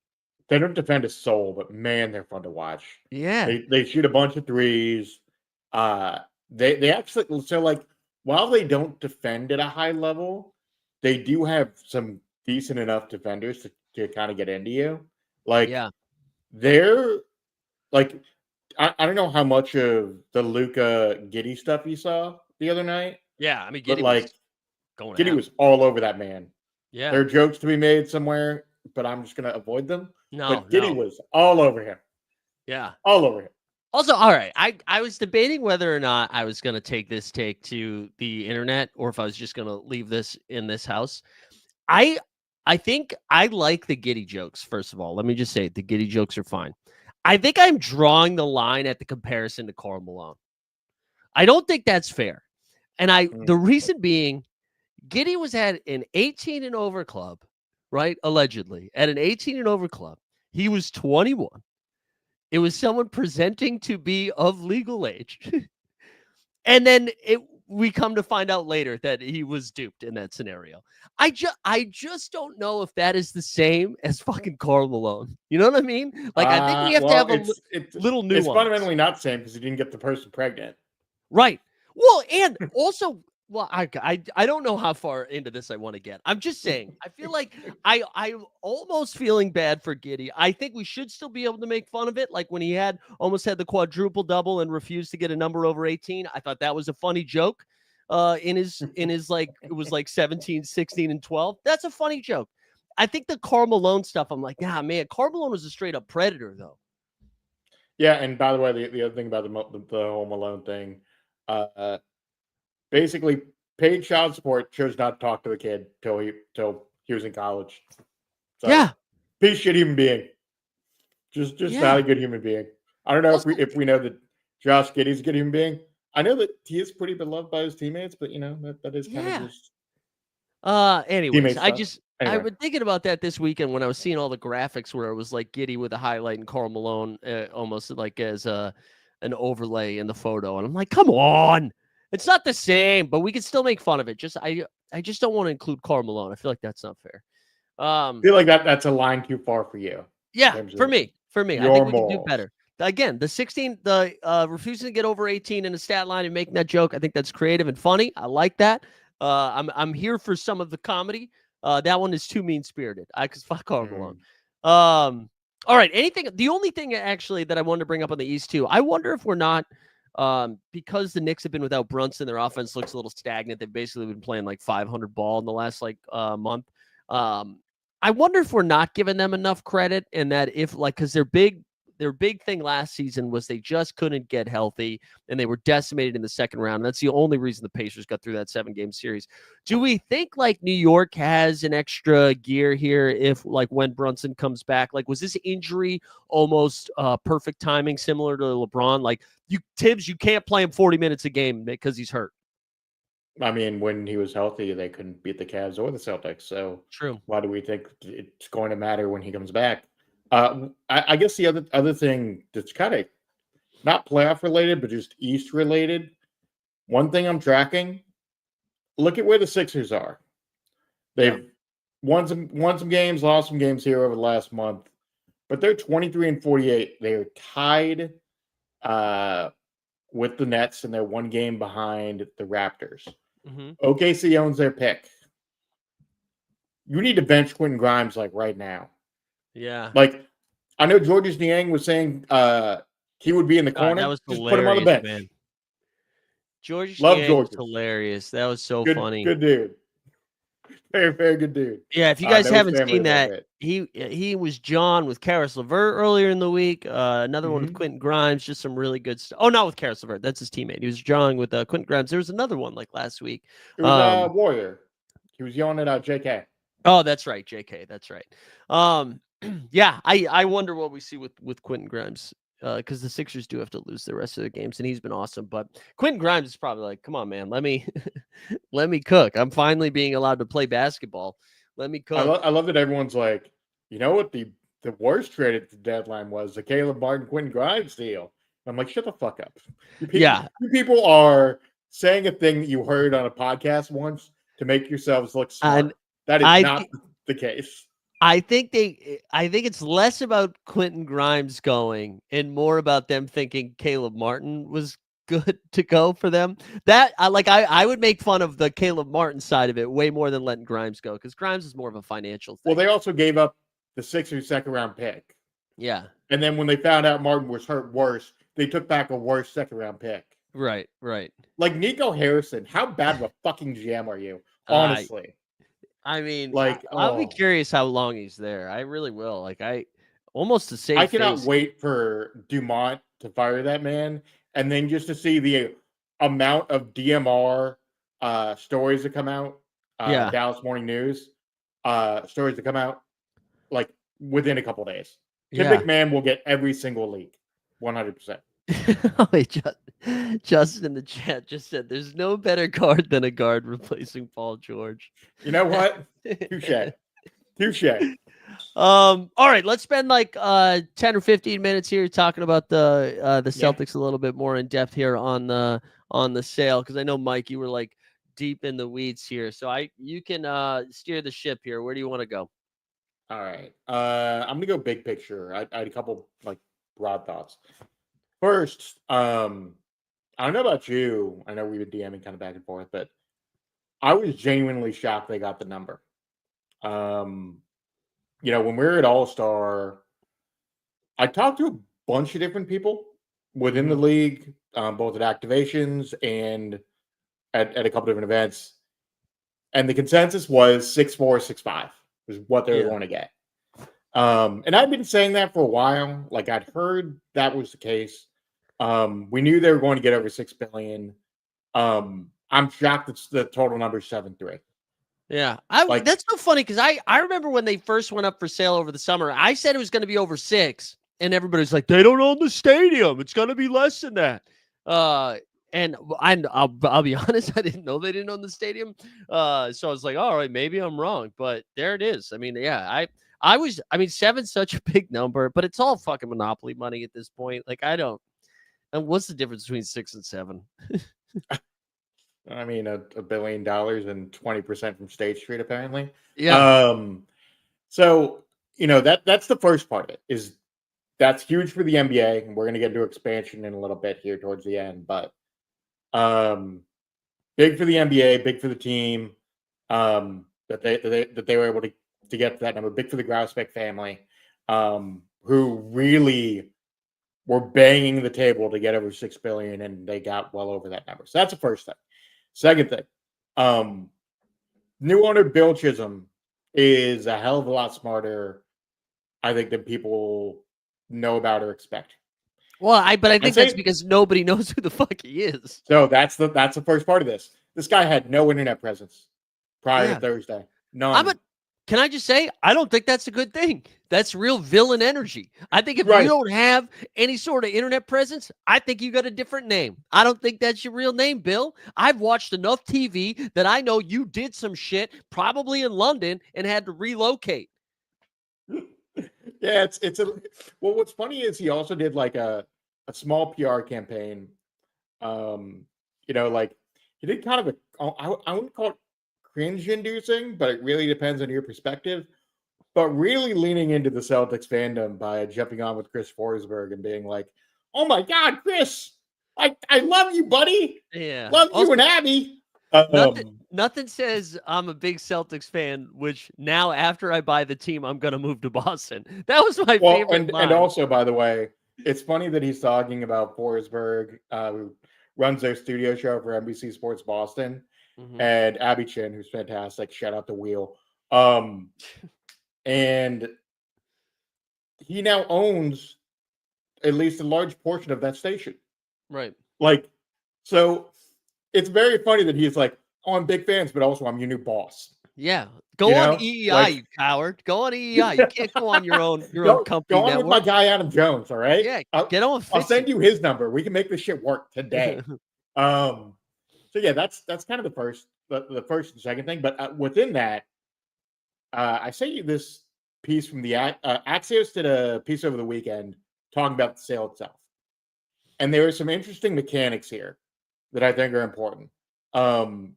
Speaker 2: They don't defend a soul, but man, they're fun to watch.
Speaker 3: Yeah.
Speaker 2: They shoot a bunch of threes. They actually, so like, while they don't defend at a high level, they do have some decent enough defenders to kind of get into you. Like,
Speaker 3: Yeah.
Speaker 2: they're like, I don't know how much of the Luka Giddey stuff you saw the other night.
Speaker 3: Yeah. I mean,
Speaker 2: But
Speaker 3: Giddey
Speaker 2: like,
Speaker 3: was going
Speaker 2: Giddey
Speaker 3: out.
Speaker 2: was all over that man.
Speaker 3: Yeah.
Speaker 2: There are jokes to be made somewhere, but I'm just going to avoid them.
Speaker 3: No.
Speaker 2: But Giddey was all over him.
Speaker 3: Yeah.
Speaker 2: All over him.
Speaker 3: Also, all right, I was debating whether or not I was going to take this take to the internet or if I was just going to leave this in this house. I think I like the Giddey jokes, first of all. Let me just say it. The Giddey jokes are fine. I think I'm drawing the line at the comparison to Karl Malone. I don't think that's fair. And the reason being, Giddey was at an 18 and over club, right? Allegedly, at an 18 and over club. He was 21. It was someone presenting to be of legal age. And then we come to find out later that he was duped in that scenario. I just don't know if that is the same as fucking Karl Malone. You know what I mean? Like, I think we have to have a little nuance.
Speaker 2: It's fundamentally not the same because he didn't get the person pregnant.
Speaker 3: Right. Well, and also, well, I don't know how far into this I want to get. I'm just saying, I feel like I'm almost feeling bad for Giddey. I think we should still be able to make fun of it. Like when he almost had the quadruple double and refused to get a number over 18. I thought that was a funny joke in his like, it was like 17, 16, and 12. That's a funny joke. I think the Karl Malone stuff, I'm like, man, Karl Malone was a straight up predator though.
Speaker 2: Yeah, and by the way, the other thing about the whole Malone thing, basically paid child support, chose not to talk to the kid till he was in college. So,
Speaker 3: yeah,
Speaker 2: piece of shit human being. Just not a good human being. I don't know
Speaker 3: also,
Speaker 2: if we know that Josh Giddey's a good human being. I know that he is pretty beloved by his teammates, but you know that is kind of just.
Speaker 3: Anyways,
Speaker 2: Anyway.
Speaker 3: I've been thinking about that this weekend when I was seeing all the graphics where it was like Giddey with a highlight and Karl Malone almost like as an overlay in the photo, and I'm like, come on, it's not the same, but we can still make fun of it. I just don't want to include Karl Malone. I feel like that's not fair.
Speaker 2: I feel like that's a line too far for you.
Speaker 3: Yeah, for me, I think we can do better. Again, the refusing to get over 18 in the stat line and making that joke, I think that's creative and funny. I like that. I'm here for some of the comedy. That one is too mean-spirited. Because fuck Karl Malone. All right. The only thing actually that I wanted to bring up on the East too, I wonder if we're not, because the Knicks have been without Brunson, their offense looks a little stagnant. They've basically been playing like 500 ball in the last month. I wonder if we're not giving them enough credit, and that because their big thing last season was they just couldn't get healthy and they were decimated in the second round. And that's the only reason the Pacers got through that 7-game series. Do we think like New York has an extra gear here if like when Brunson comes back? Like, was this injury almost perfect timing, similar to LeBron? Like, Tibbs, you can't play him 40 minutes a game because he's hurt.
Speaker 2: I mean, when he was healthy, they couldn't beat the Cavs or the Celtics. So
Speaker 3: true.
Speaker 2: Why do we think it's going to matter when he comes back? I guess the other thing that's kind of not playoff related, but just East related. One thing I'm tracking, look at where the Sixers are. They've won some games, lost some games here over the last month, but they're 23-48. They are tied with the Nets, and they're one game behind the Raptors.
Speaker 3: Mm-hmm.
Speaker 2: OKC owns their pick. You need to bench Quentin Grimes like right now.
Speaker 3: Yeah.
Speaker 2: Like, I know Georges Niang was saying he would be in the corner.
Speaker 3: That was
Speaker 2: Just
Speaker 3: hilarious,
Speaker 2: put him on the bench.
Speaker 3: man. Georges
Speaker 2: Love
Speaker 3: Niang was
Speaker 2: Georges.
Speaker 3: hilarious. That was so
Speaker 2: Good,
Speaker 3: funny.
Speaker 2: good dude. Very, very good dude.
Speaker 3: Yeah, if you guys
Speaker 2: knows
Speaker 3: haven't
Speaker 2: family
Speaker 3: seen
Speaker 2: a little
Speaker 3: that,
Speaker 2: bit.
Speaker 3: he was John with Karis LeVert earlier in the week. Another one with Quentin Grimes, just some really good stuff. Oh, not with Karis LeVert. That's his teammate. He was drawing with Quentin Grimes. There was another one like last week.
Speaker 2: It was Warrior. He was yelling at JK.
Speaker 3: Oh, that's right, JK. That's right. Yeah, I wonder what we see with Quentin Grimes. Because the Sixers do have to lose the rest of their games, and he's been awesome. But Quentin Grimes is probably like, come on, man, let me let me cook. I'm finally being allowed to play basketball. Let me cook.
Speaker 2: I love that everyone's like, you know what the worst trade at the deadline was? The Caleb Martin Quentin Grimes deal. I'm like, shut the fuck up. You people are saying a thing that you heard on a podcast once to make yourselves look smart. That is not the case.
Speaker 3: I think it's less about Quentin Grimes going and more about them thinking Caleb Martin was good to go for them. That I would make fun of the Caleb Martin side of it way more than letting Grimes go, because Grimes is more of a financial thing.
Speaker 2: Well, they also gave up the Sixers second round pick.
Speaker 3: Yeah.
Speaker 2: And then when they found out Martin was hurt worse, they took back a worse second round pick.
Speaker 3: Right.
Speaker 2: Like Nico Harrison, how bad of a fucking GM are you? Honestly.
Speaker 3: I mean,
Speaker 2: like,
Speaker 3: I'll be curious how long he's there. I really will. Like, almost to save
Speaker 2: I cannot
Speaker 3: face.
Speaker 2: wait for Dumont to fire that man, and then just to see the amount of DMR stories that come out. Dallas Morning News stories that come out like within a couple days. Tim McMahon will get every single leak, 100%.
Speaker 3: Wait, Justin in the chat just said there's no better guard than a guard replacing Paul George.
Speaker 2: You know what? Touche.
Speaker 3: All right, let's spend like 10 or 15 minutes here talking about the Celtics a little bit more in depth here on the sale, because I know, Mike, you were like deep in the weeds here, so you can steer the ship here. Where do you want to go?
Speaker 2: All right, I'm gonna go big picture. I had a couple like broad thoughts. First, I don't know about you. I know we've been DMing kind of back and forth, but I was genuinely shocked they got the number. When we were at All-Star, I talked to a bunch of different people within the league, both at activations and at a couple different events. And the consensus was 6'4", 6'5" was what they were going to get. And I've been saying that for a while. Like, I'd heard that was the case. We knew they were going to get over $6 billion. I'm shocked that the total number is 7.3.
Speaker 3: Yeah, that's so funny, because I remember when they first went up for sale over the summer, I said it was going to be over 6, and everybody's like, they don't own the stadium. It's going to be less than that. And I'll be honest, I didn't know they didn't own the stadium. So I was like, all right, maybe I'm wrong, but there it is. I mean, yeah, I mean, 7's such a big number, but it's all fucking monopoly money at this point. Like, and what's the difference between 6 and 7?
Speaker 2: I mean, $1 billion and 20% from State Street, apparently.
Speaker 3: Yeah.
Speaker 2: So, that's the first part of it. That's huge for the NBA, and we're going to get into expansion in a little bit here towards the end. But big for the NBA, big for the team, that they were able to get to that number. Big for the Grousbeck family, who really were banging the table to get over $6 billion, and they got well over that number. So that's the first thing. Second thing, new owner Bill Chisholm is a hell of a lot smarter, I think, than people know about or expect.
Speaker 3: Well, I think that's because nobody knows who the fuck he is.
Speaker 2: So that's the first part of this. This guy had no internet presence prior to Thursday. None.
Speaker 3: Can I just say, I don't think that's a good thing. That's real villain energy. I think if you don't have any sort of internet presence, I think you got a different name. I don't think that's your real name, Bill. I've watched enough TV that I know you did some shit, probably in London, and had to relocate.
Speaker 2: Yeah, well, what's funny is he also did like a a small PR campaign. Like he did kind of I wouldn't call it cringe-inducing, but it really depends on your perspective. But really leaning into the Celtics fandom by jumping on with Chris Forsberg and being like, "Oh my God, Chris, I love you, buddy.
Speaker 3: Yeah.
Speaker 2: Love you
Speaker 3: Also,
Speaker 2: and Abby."
Speaker 3: nothing says I'm a big Celtics fan, which now after I buy the team, I'm gonna move to Boston. That was my favorite line.
Speaker 2: And also, by the way, it's funny that he's talking about Forsberg, who runs their studio show for NBC Sports Boston, and Abby Chin, who's fantastic. Shout out to Wheel. And he now owns at least a large portion of that station.
Speaker 3: Right.
Speaker 2: Like, so it's very funny that he's like, "Oh, I'm big fans, but also I'm your new boss."
Speaker 3: Yeah. Go on EEI, you coward. Go on EEI. You can't go on your own company
Speaker 2: go on
Speaker 3: network.
Speaker 2: with my guy Adam Jones, all right?
Speaker 3: Yeah, get on.
Speaker 2: I'll send you his number. We can make this shit work today. So yeah, that's kind of the first and second thing. But within that, I sent you this piece from the Axios did a piece over the weekend talking about the sale itself, and there are some interesting mechanics here that I think are important. On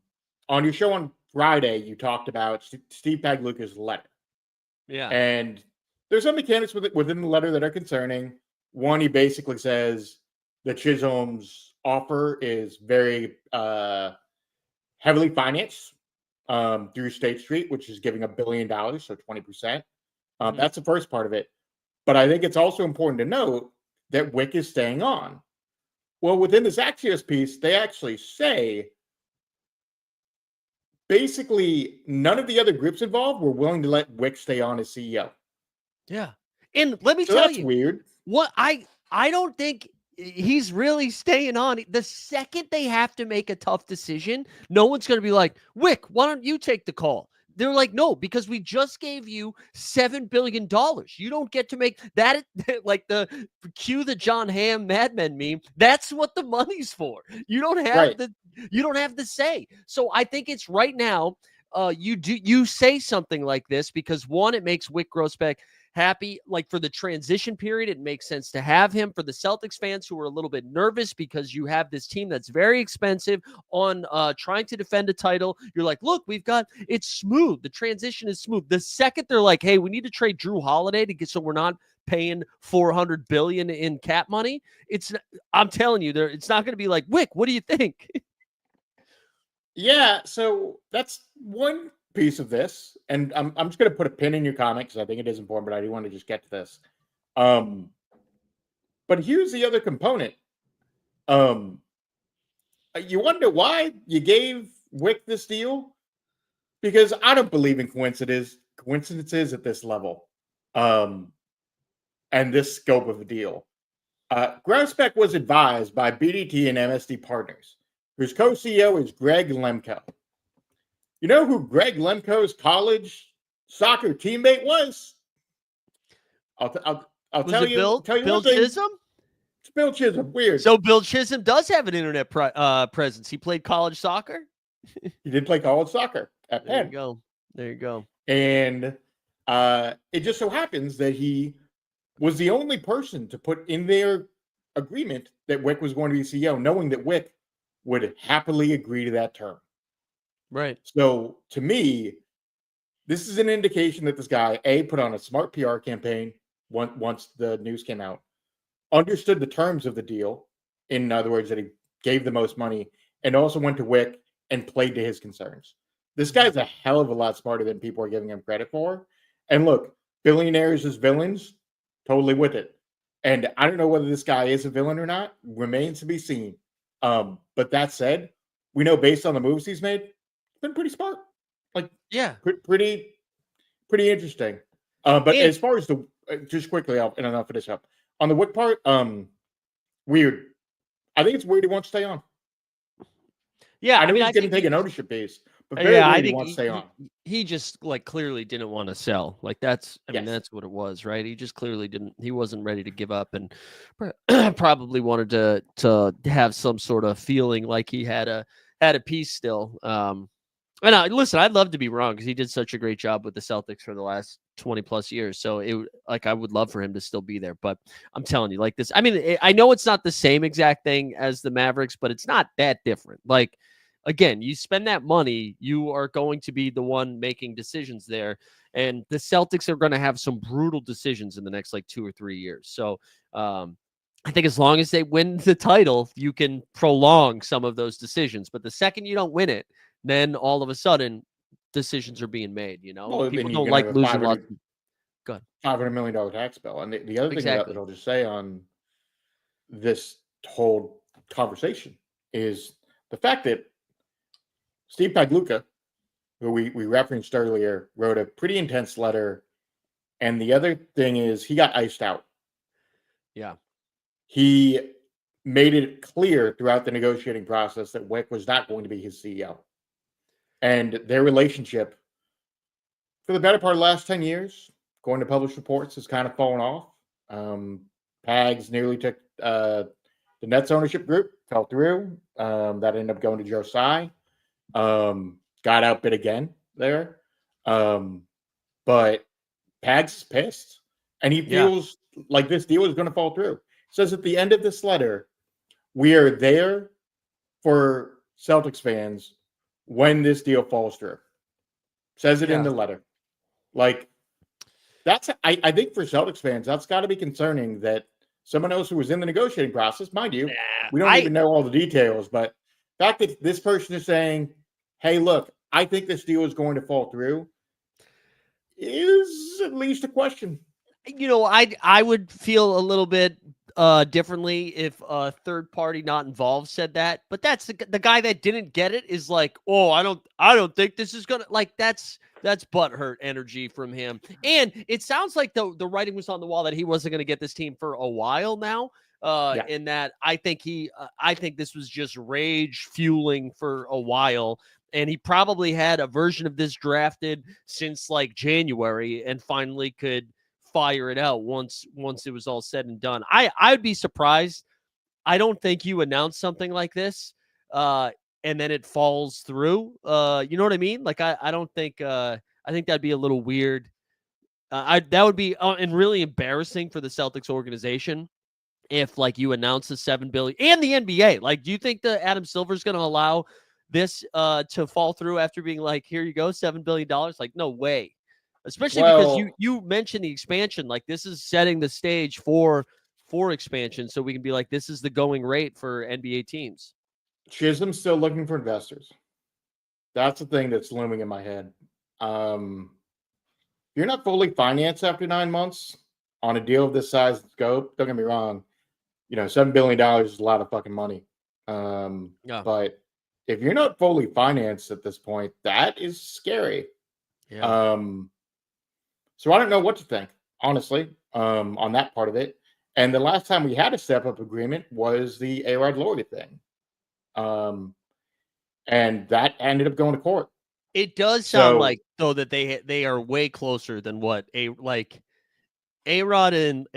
Speaker 2: your show on Friday, you talked about Steve Pagluka's letter.
Speaker 3: Yeah.
Speaker 2: And there's some mechanics within the letter that are concerning. One, he basically says that Chisholm's offer is very heavily financed through State Street, which is giving $1 billion, so 20%. That's the first part of it. But I think it's also important to note that Wyc is staying on. Well, within this Axios piece, they actually say basically none of the other groups involved were willing to let Wyc stay on as CEO.
Speaker 3: Yeah. And let me tell you,
Speaker 2: weird.
Speaker 3: What I don't think he's really staying on. The second they have to make a tough decision, no one's going to be like, "Wyc, why don't you take the call?" They're like, "No, because we just gave you $7 billion. You don't get to make that." Like the cue the John Hamm Mad Men meme. That's what the money's for. You don't have you don't have the say. So I think it's right now. You say something like this because one, it makes Wyc Grousbeck happy. Like for the transition period, it makes sense to have him. For the Celtics fans who are a little bit nervous because you have this team that's very expensive on trying to defend a title, you're like, look, it's smooth. The transition is smooth. The second they're like, hey, we need to trade Drew Holiday to get so we're not paying $400 billion in cap money. I'm telling you, it's not going to be like, Wyc, what do you think?
Speaker 2: Yeah, so that's one piece of this, and I'm just going to put a pin in your comment because I think it is important, but I do want to just get to this. But here's the other component. You wonder why you gave Wyc this deal? Because I don't believe in coincidences at this level, and this scope of a deal. Grousbeck was advised by BDT and MSD Partners, whose co-CEO is Greg Lemko. You know who Greg Lemko's college soccer teammate was? I'll tell you.
Speaker 3: Bill Chisholm?
Speaker 2: It's Bill Chisholm. Weird.
Speaker 3: So Bill Chisholm does have an internet presence. He played college soccer.
Speaker 2: He did play college soccer at Penn.
Speaker 3: There you go.
Speaker 2: And it just so happens that he was the only person to put in their agreement that Wyc was going to be CEO, knowing that Wyc would happily agree to that term.
Speaker 3: Right.
Speaker 2: So to me, this is an indication that this guy, put on a smart PR campaign once the news came out, understood the terms of the deal. In other words, that he gave the most money, and also went to Wyc and played to his concerns. This guy's a hell of a lot smarter than people are giving him credit for. And look, billionaires as villains, totally with it. And I don't know whether this guy is a villain or not, remains to be seen. But that said, we know based on the moves he's made, it's been pretty smart. Like, yeah, pretty interesting. But as far as just quickly, and I'll finish up on the Wyc part. Weird. I think it's weird he won't stay on.
Speaker 3: Yeah,
Speaker 2: I know he's going to take an ownership base, but I think he wants to stay on.
Speaker 3: He just clearly didn't want to sell. Like that's that's what it was, right? He just clearly didn't. He wasn't ready to give up, and probably wanted to have some sort of feeling like he had a piece still. And listen, I'd love to be wrong because he did such a great job with the Celtics for the last 20 plus years. So I would love for him to still be there, but I'm telling you, like this, I mean, I know it's not the same exact thing as the Mavericks, but it's not that different. Like, again, you spend that money, you are going to be the one making decisions there. And the Celtics are going to have some brutal decisions in the next like 2 or 3 years. So, I think as long as they win the title, you can prolong some of those decisions. But the second you don't win it, then all of a sudden decisions are being made.
Speaker 2: Well, then
Speaker 3: People
Speaker 2: you're
Speaker 3: don't
Speaker 2: gonna
Speaker 3: like
Speaker 2: have a
Speaker 3: losing lots. Good.
Speaker 2: $500 million tax bill. And the other thing that
Speaker 3: Exactly.
Speaker 2: I'll just say on this whole conversation is the fact that Steve Pagluka, who we referenced earlier, wrote a pretty intense letter. And the other thing is he got iced out.
Speaker 3: Yeah.
Speaker 2: He made it clear throughout the negotiating process that Wick was not going to be his CEO. And their relationship for the better part of the last 10 years, going to published reports, has kind of fallen off. Pags nearly took the Nets ownership group, fell through. That ended up going to Joe Tsai. Got outbid again there. But Pags is pissed. And he feels like this deal is going to fall through. Says at the end of this letter, we are there for Celtics fans when this deal falls through. Says it in the letter. Like, that's, I think for Celtics fans, that's got to be concerning that someone else who was in the negotiating process, mind you, we don't even know all the details, but the fact that this person is saying, hey, look, I think this deal is going to fall through is at least a question.
Speaker 3: I would feel a little bit differently if a third party not involved said that, but that's the guy that didn't get it is like, oh, I don't think this is gonna, like, that's butthurt energy from him. And it sounds like the writing was on the wall that he wasn't going to get this team for a while now. In that I think this was just rage fueling for a while. And he probably had a version of this drafted since like January and finally could fire it out once it was all said and done. I'd be surprised. I don't think you announce something like this and then it falls through. You know what I mean? Like I don't think I think that'd be a little weird. That would be and really embarrassing for the Celtics organization if like you announce the $7 billion and the NBA. Like, do you think that Adam Silver's going to allow this to fall through after being like, here you go, $7 billion? Like, no way. Especially because you mentioned the expansion. Like, this is setting the stage for expansion, so we can be like, this is the going rate for NBA teams.
Speaker 2: Chisholm's still looking for investors. That's the thing that's looming in my head. You're not fully financed after 9 months on a deal of this size and scope. Don't get me wrong. $7 billion is a lot of fucking money. But if you're not fully financed at this point, that is scary.
Speaker 3: Yeah.
Speaker 2: So I don't know what to think, honestly, on that part of it. And the last time we had a step-up agreement was the A-Rod Lowry thing. And that ended up going to court.
Speaker 3: It does sound like, though, that they are way closer than what A-Rod and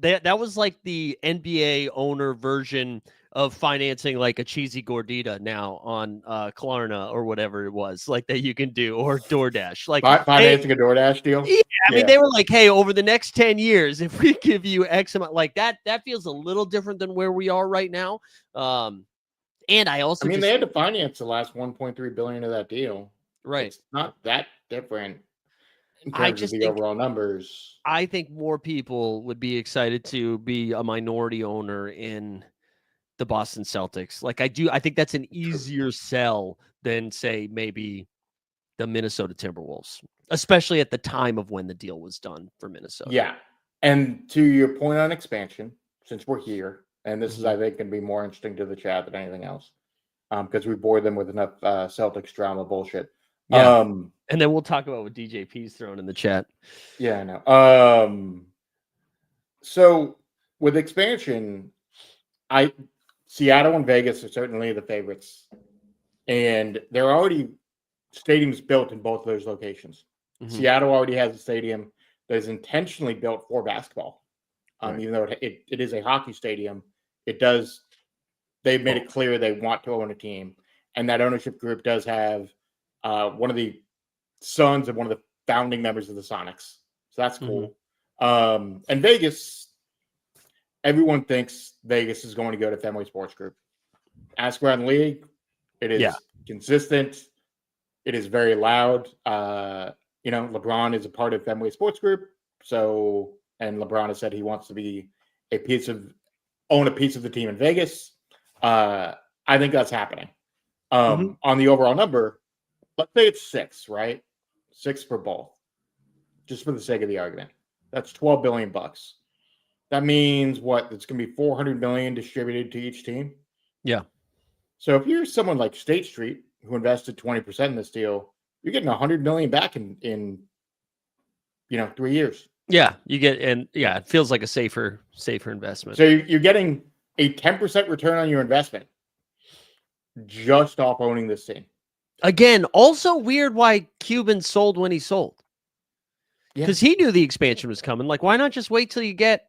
Speaker 3: that was like the NBA owner version of financing like a cheesy gordita now on Klarna or whatever it was, like that you can do, or DoorDash. Like
Speaker 2: financing a DoorDash deal?
Speaker 3: Yeah, I mean, they were like, hey, over the next 10 years, if we give you X amount, like that feels a little different than where we are right now. And I mean,
Speaker 2: they had to finance the last $1.3 billion of that deal.
Speaker 3: Right.
Speaker 2: It's not that different in terms of the overall numbers.
Speaker 3: I think more people would be excited to be a minority owner in the Boston Celtics. Like, I think that's an easier sell than, say, maybe the Minnesota Timberwolves, especially at the time of when the deal was done for Minnesota.
Speaker 2: Yeah. And to your point on expansion, since we're here, and this is, I think, going to be more interesting to the chat than anything else, because we bore them with enough Celtics drama bullshit.
Speaker 3: Yeah. And then we'll talk about what DJP's thrown in the chat.
Speaker 2: Yeah, I know. So with expansion, Seattle and Vegas are certainly the favorites. And there are already stadiums built in both of those locations. Mm-hmm. Seattle already has a stadium that is intentionally built for basketball. Even though it is a hockey stadium, they've made it clear they want to own a team. And that ownership group does have one of the sons of one of the founding members of the Sonics So that's cool. And Vegas, everyone thinks Vegas is going to go to Fenway Sports Group. Ask around the league. It is consistent. It is very loud. LeBron is a part of Fenway Sports Group. So, and LeBron has said he wants to be own a piece of the team in Vegas. I think that's happening. On the overall number, let's say it's 6, right? 6 for both, just for the sake of the argument. That's $12 billion. That means what? It's going to be $400 million distributed to each team.
Speaker 3: Yeah.
Speaker 2: So if you're someone like State Street who invested 20% in this deal, you're getting $100 million back in 3 years.
Speaker 3: Yeah, it feels like a safer investment.
Speaker 2: So you're getting a 10% return on your investment just off owning this team.
Speaker 3: Again, also weird why Cuban sold when he sold. Because he knew the expansion was coming. Like, why not just wait till you get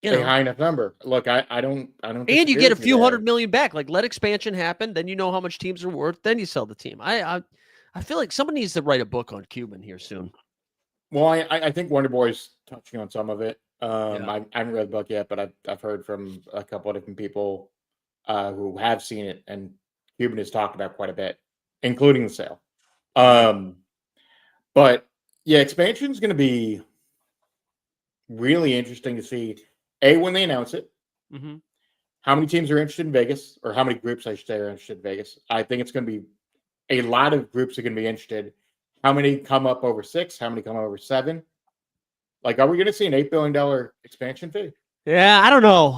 Speaker 2: a high enough number? Look, I don't.
Speaker 3: And you get a few $100 million back. Like, let expansion happen. Then you know how much teams are worth. Then you sell the team. I feel like somebody needs to write a book on Cuban here soon.
Speaker 2: Well, I think Wonder Boy's touching on some of it. I haven't read the book yet, but I've heard from a couple of different people who have seen it, and Cuban has talked about quite a bit, including the sale. But yeah, expansion is going to be really interesting to see. When they announce it, how many teams are interested in Vegas, or how many groups, I should say, are interested in Vegas. I think it's going to be a lot of groups are going to be interested. How many come up over 6? How many come over 7? Like, are we going to see an $8 billion expansion fee?
Speaker 3: Yeah, I don't know.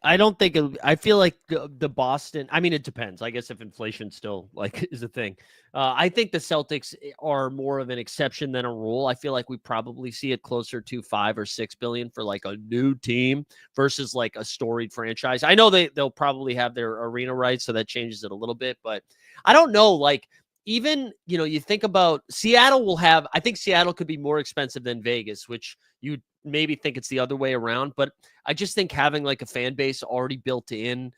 Speaker 3: I don't think I feel like the Boston. I mean, it depends. I guess if inflation still is a thing. I think the Celtics are more of an exception than a rule. I feel like we probably see it closer to $5 or $6 billion for like a new team versus like a storied franchise. I know they'll probably have their arena rights, so that changes it a little bit. But I don't know. Like, even, you think about Seattle I think Seattle could be more expensive than Vegas, which you maybe think it's the other way around. But I just think having like a fan base already built in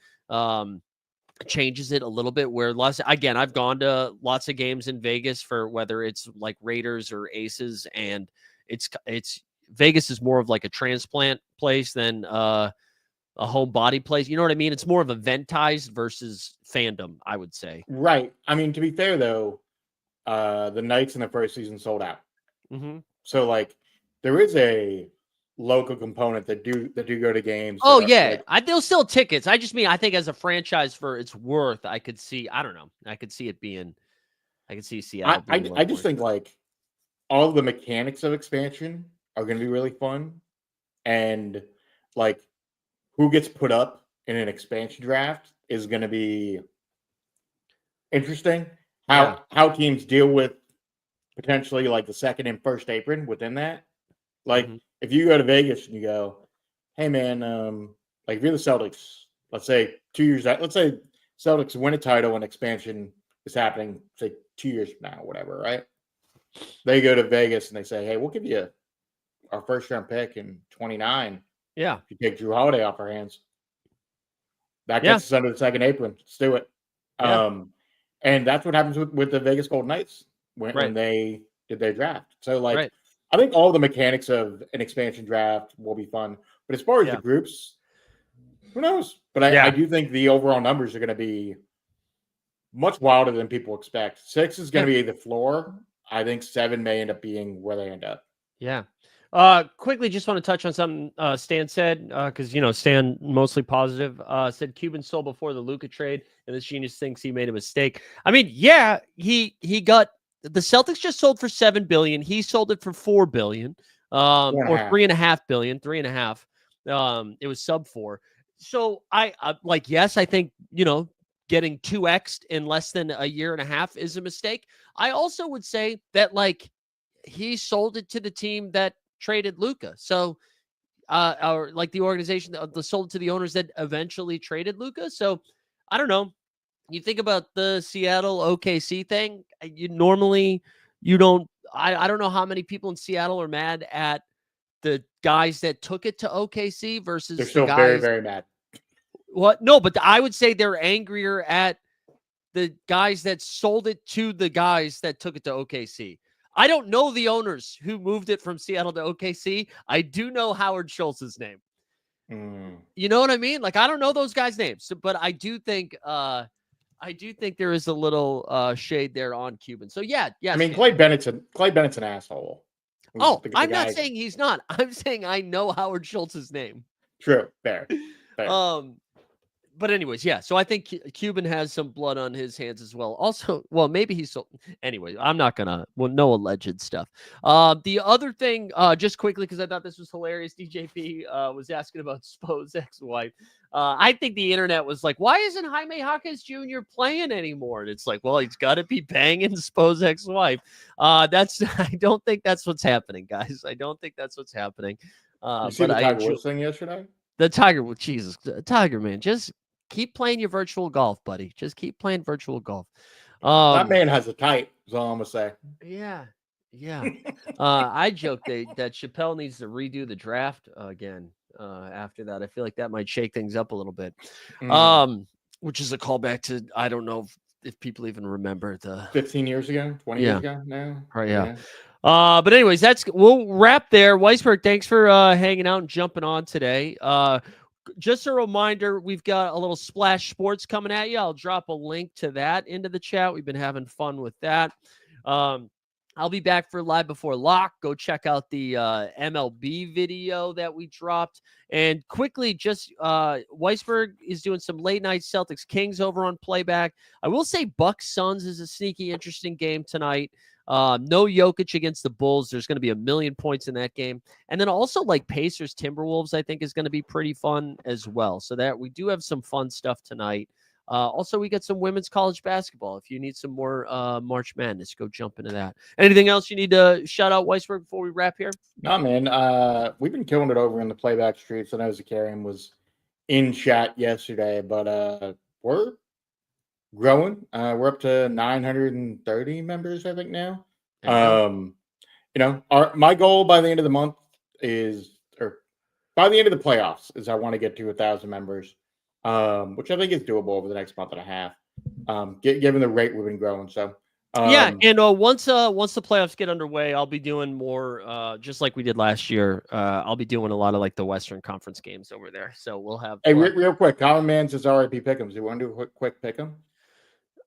Speaker 3: changes it a little bit, where I've gone to lots of games in Vegas for whether it's like Raiders or Aces, and it's Vegas is more of like a transplant place than a home body place. You know what I mean? It's more of eventized versus fandom, I would say.
Speaker 2: Right. I mean, to be fair though, the Knights in the first season sold out. So like, there is a local component that do go to games.
Speaker 3: Oh yeah, there'll still tickets. I just mean, I think as a franchise for its worth, I could see. I don't know. I could see it being. I could see Seattle.
Speaker 2: I just think like all of the mechanics of expansion are going to be really fun, and like who gets put up in an expansion draft is going to be interesting. How teams deal with potentially like the second and first apron within that. Like if you go to Vegas and you go, hey man, like if you're the Celtics, let's say 2 years out, let's say Celtics win a title and expansion is happening, say 2 years from now, whatever, right? They go to Vegas and they say, hey, we'll give you our first round pick in 29.
Speaker 3: Yeah.
Speaker 2: If you take Drew Holiday off our hands. That gets us under the second apron. Let's do it. Yeah. And that's what happens with the Vegas Golden Knights when they did their draft. So like, I think all the mechanics of an expansion draft will be fun. But as far as the groups, who knows? But I do think the overall numbers are going to be much wilder than people expect. 6 is going to be the floor. I think 7 may end up being where they end up.
Speaker 3: Yeah. Quickly, just want to touch on something Stan said, because, Stan, mostly positive, said Cuban sold before the Luka trade, and this genius thinks he made a mistake. I mean, yeah, he got the Celtics just sold for $7 billion. He sold it for $4 billion, or $3.5 billion, 3.5. It was sub 4. So I yes, I think, getting 2x'd in less than a year and a half is a mistake. I also would say that he sold it to the team that traded Luka. So, or like the organization that sold it to the owners that eventually traded Luka. So I don't know. You think about the Seattle OKC thing. I don't know how many people in Seattle are mad at the guys that took it to OKC versus
Speaker 2: they're still very, very mad.
Speaker 3: What? No, but I would say they're angrier at the guys that sold it to the guys that took it to OKC. I don't know the owners who moved it from Seattle to OKC. I do know Howard Schultz's name. You know what I mean? Like, I don't know those guys' names, but I do think there is a little shade there on Cuban. So yeah.
Speaker 2: I mean, Clay Bennett's an asshole.
Speaker 3: Oh, I'm not saying he's not. I'm saying I know Howard Schultz's name.
Speaker 2: True. Fair.
Speaker 3: But anyways, yeah. So I think Cuban has some blood on his hands as well. Also, well, maybe he's so. Anyway, I'm not gonna. Well, no alleged stuff. The other thing, just quickly because I thought this was hilarious. DJP was asking about Spo's ex-wife. I think the internet was like, "Why isn't Jaime Jaquez Jr. playing anymore?" And it's like, well, he's got to be banging Spo's ex-wife. I don't think that's what's happening, guys. I don't think that's what's happening.
Speaker 2: You see the Tiger Woods thing yesterday?
Speaker 3: The Tiger, Jesus, Tiger, man, just keep playing your virtual golf, buddy. Just keep playing virtual golf.
Speaker 2: That man has a type, is all I'm gonna say.
Speaker 3: Yeah. I joked that Chappelle needs to redo the draft again. After that, I feel like that might shake things up a little bit. Which is a callback to, I don't know if people even remember the
Speaker 2: 15 years ago, 20 years ago now.
Speaker 3: Right, yeah. But anyways, we'll wrap there. Weisberg, thanks for hanging out and jumping on today. Just a reminder, we've got a little Splash Sports coming at you. I'll drop a link to that into the chat. We've been having fun with that. I'll be back for Live Before Lock. Go check out the MLB video that we dropped. And quickly, just Weisberg is doing some late night Celtics Kings over on Playback. I will say Bucks Suns is a sneaky, interesting game tonight. No Jokic against the Bulls. There's going to be 1 million points in that game. And then also like Pacers Timberwolves, I think is going to be pretty fun as well. So that we do have some fun stuff tonight. Also, we got some women's college basketball. If you need some more March Madness, go jump into that. Anything else you need to shout out, Weisberg, before we wrap here?
Speaker 2: No, man. We've been killing it over in the Playback streets. I know Zakarian was in chat yesterday, but we're growing. We're up to 930 members, I think now. My goal by the end of the month by the end of the playoffs is I want to get to 1,000 members. Which I think is doable over the next month and a half, given the rate we've been growing. So
Speaker 3: and once the playoffs get underway, I'll be doing more, just like we did last year. I'll be doing a lot of like the Western Conference games over there. So we'll have.
Speaker 2: Hey, real quick, Common Man says RIP Pick'ems. You want to do a quick pick'em?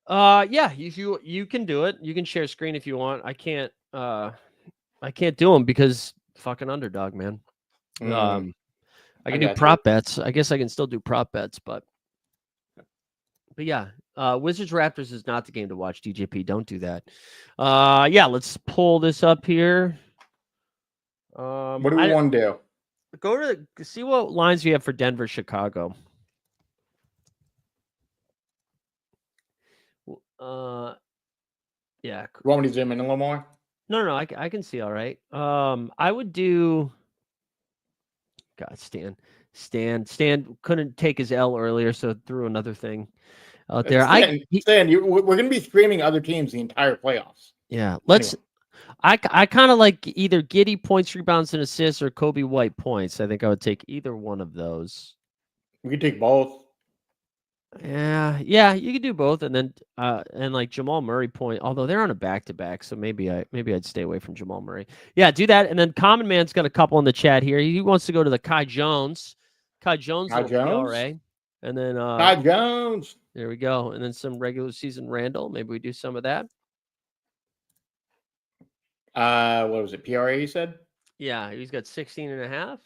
Speaker 3: Yeah, you can do it. You can share screen if you want. I can't do them because fucking underdog, man. I can do prop bets. I guess I can still do prop bets, but yeah, Wizards Raptors is not the game to watch. DJP, don't do that. Yeah, let's pull this up here.
Speaker 2: What do we want to do?
Speaker 3: Go to see what lines we have for Denver, Chicago. Yeah.
Speaker 2: You want me to zoom in a little more?
Speaker 3: No, I can see all right. I would do. God, Stan couldn't take his L earlier, so threw another thing out there.
Speaker 2: Stan, we're going to be streaming other teams the entire playoffs.
Speaker 3: Yeah, let's. Anyway. I kind of like either Giddey points, rebounds, and assists, or Kobe White points. I think I would take either one of those.
Speaker 2: We could take both.
Speaker 3: Yeah, you could do both, and then and like Jamal Murray point. Although they're on a back-to-back, so maybe I'd stay away from Jamal Murray. Yeah, do that, and then Common Man's got a couple in the chat here. He wants to go to the Kai Jones. Kai Jones, PRA, and then
Speaker 2: Kai Jones.
Speaker 3: There we go, and then some regular season Randall. Maybe we do some of that.
Speaker 2: What was it? PRA? You said?
Speaker 3: Yeah, he's got 16.5.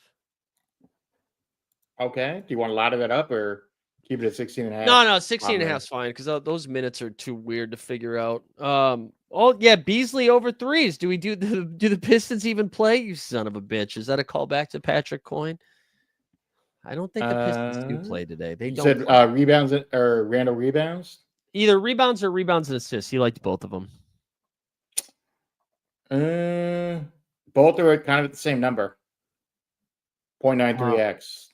Speaker 2: Okay. Do you want to ladder that up or? Keep it at 16.5.
Speaker 3: No, 16.5 is fine because those minutes are too weird to figure out. Beasley over threes. Do we do the Pistons even play? You son of a bitch! Is that a callback to Patrick Coyne? I don't think the Pistons do play today. They don't.
Speaker 2: Said
Speaker 3: play.
Speaker 2: Rebounds or Randall rebounds.
Speaker 3: Either rebounds or rebounds and assists. He liked both of them.
Speaker 2: Both are kind of at the same number. 0.93x.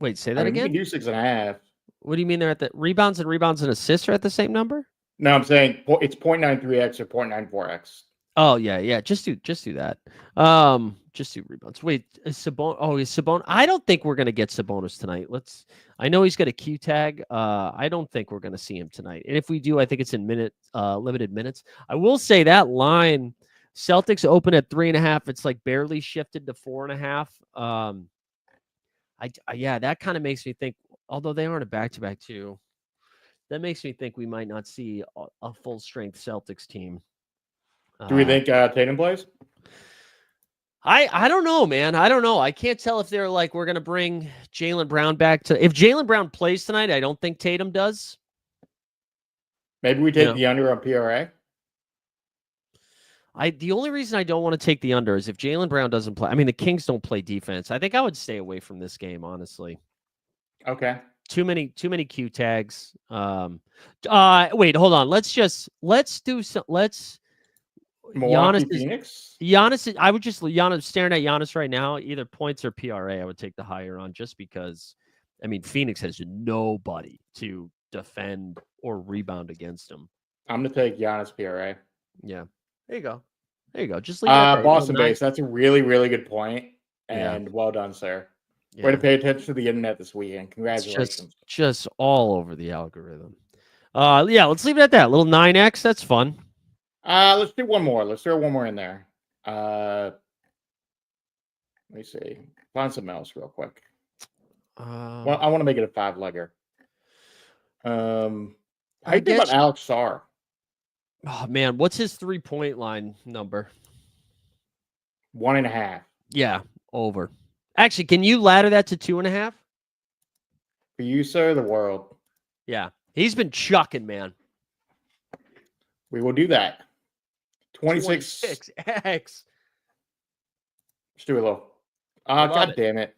Speaker 3: Wait, say that again?
Speaker 2: You can do 6.5.
Speaker 3: What do you mean they're at the rebounds and assists are at the same number?
Speaker 2: No, I'm saying it's 0.93x or 0.94x.
Speaker 3: Oh yeah. Just do that. Just 2 rebounds. Wait, is Sabonis? Oh, is Sabonis? I don't think we're gonna get Sabonis tonight. I know he's got a Q tag. I don't think we're gonna see him tonight. And if we do, I think it's in limited minutes. I will say that line, Celtics open at 3.5. It's like barely shifted to 4.5. Yeah, that kind of makes me think. Although they aren't a back-to-back too, that makes me think we might not see a full-strength Celtics team.
Speaker 2: Do we think Tatum plays?
Speaker 3: I don't know, man. I don't know. I can't tell if they're like, we're going to bring Jaylen Brown back to. If Jaylen Brown plays tonight, I don't think Tatum does.
Speaker 2: Maybe we take the under on PRA.
Speaker 3: The only reason I don't want to take the under is if Jaylen Brown doesn't play. I mean, the Kings don't play defense. I think I would stay away from this game, honestly.
Speaker 2: Okay.
Speaker 3: Too many Q tags. Wait, hold on. Let's
Speaker 2: Milwaukee, Phoenix.
Speaker 3: Giannis. I would just staring at Giannis right now. Either points or PRA. I would take the higher on just because. I mean, Phoenix has nobody to defend or rebound against him.
Speaker 2: I'm gonna take Giannis PRA.
Speaker 3: Yeah, there you go. There you go. Just leave it
Speaker 2: Boston base. That's a really, really good point. And well done, sir.
Speaker 3: Yeah.
Speaker 2: Way to pay attention to the internet this weekend. Congratulations.
Speaker 3: Just all over the algorithm. Yeah, let's leave it at that. Little 9X. That's fun.
Speaker 2: Let's do one more. Let's throw one more in there. Let me see. Find something else real quick. Well, I want to make it a 5-legger. How you think about Alex Sarr?
Speaker 3: Oh man, what's his 3-point line number?
Speaker 2: 1.5.
Speaker 3: Yeah, over. Actually, can you ladder that to 2.5?
Speaker 2: For you, sir, the world.
Speaker 3: Yeah, he's been chucking, man.
Speaker 2: We will do that. 26X.
Speaker 3: Let's
Speaker 2: do a little. God damn it.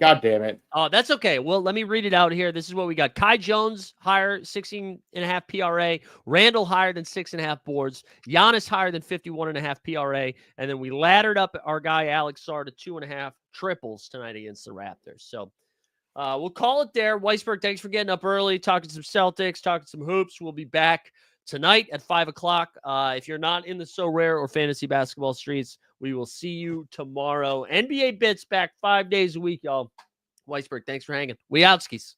Speaker 2: God damn it.
Speaker 3: Oh, that's okay. Well, let me read it out here. This is what we got. Kai Jones higher, 16.5 PRA. Randall higher than 6.5 boards. Giannis higher than 51.5 PRA. And then we laddered up our guy Alex Sarr to 2.5 triples tonight against the Raptors. So we'll call it there. Weisberg, thanks for getting up early, talking some Celtics, talking some hoops. We'll be back tonight at 5 o'clock. If you're not in the SORARE or fantasy basketball streets, we will see you tomorrow. NBA Bits back 5 days a week, y'all. Weisberg, thanks for hanging. We out, skis.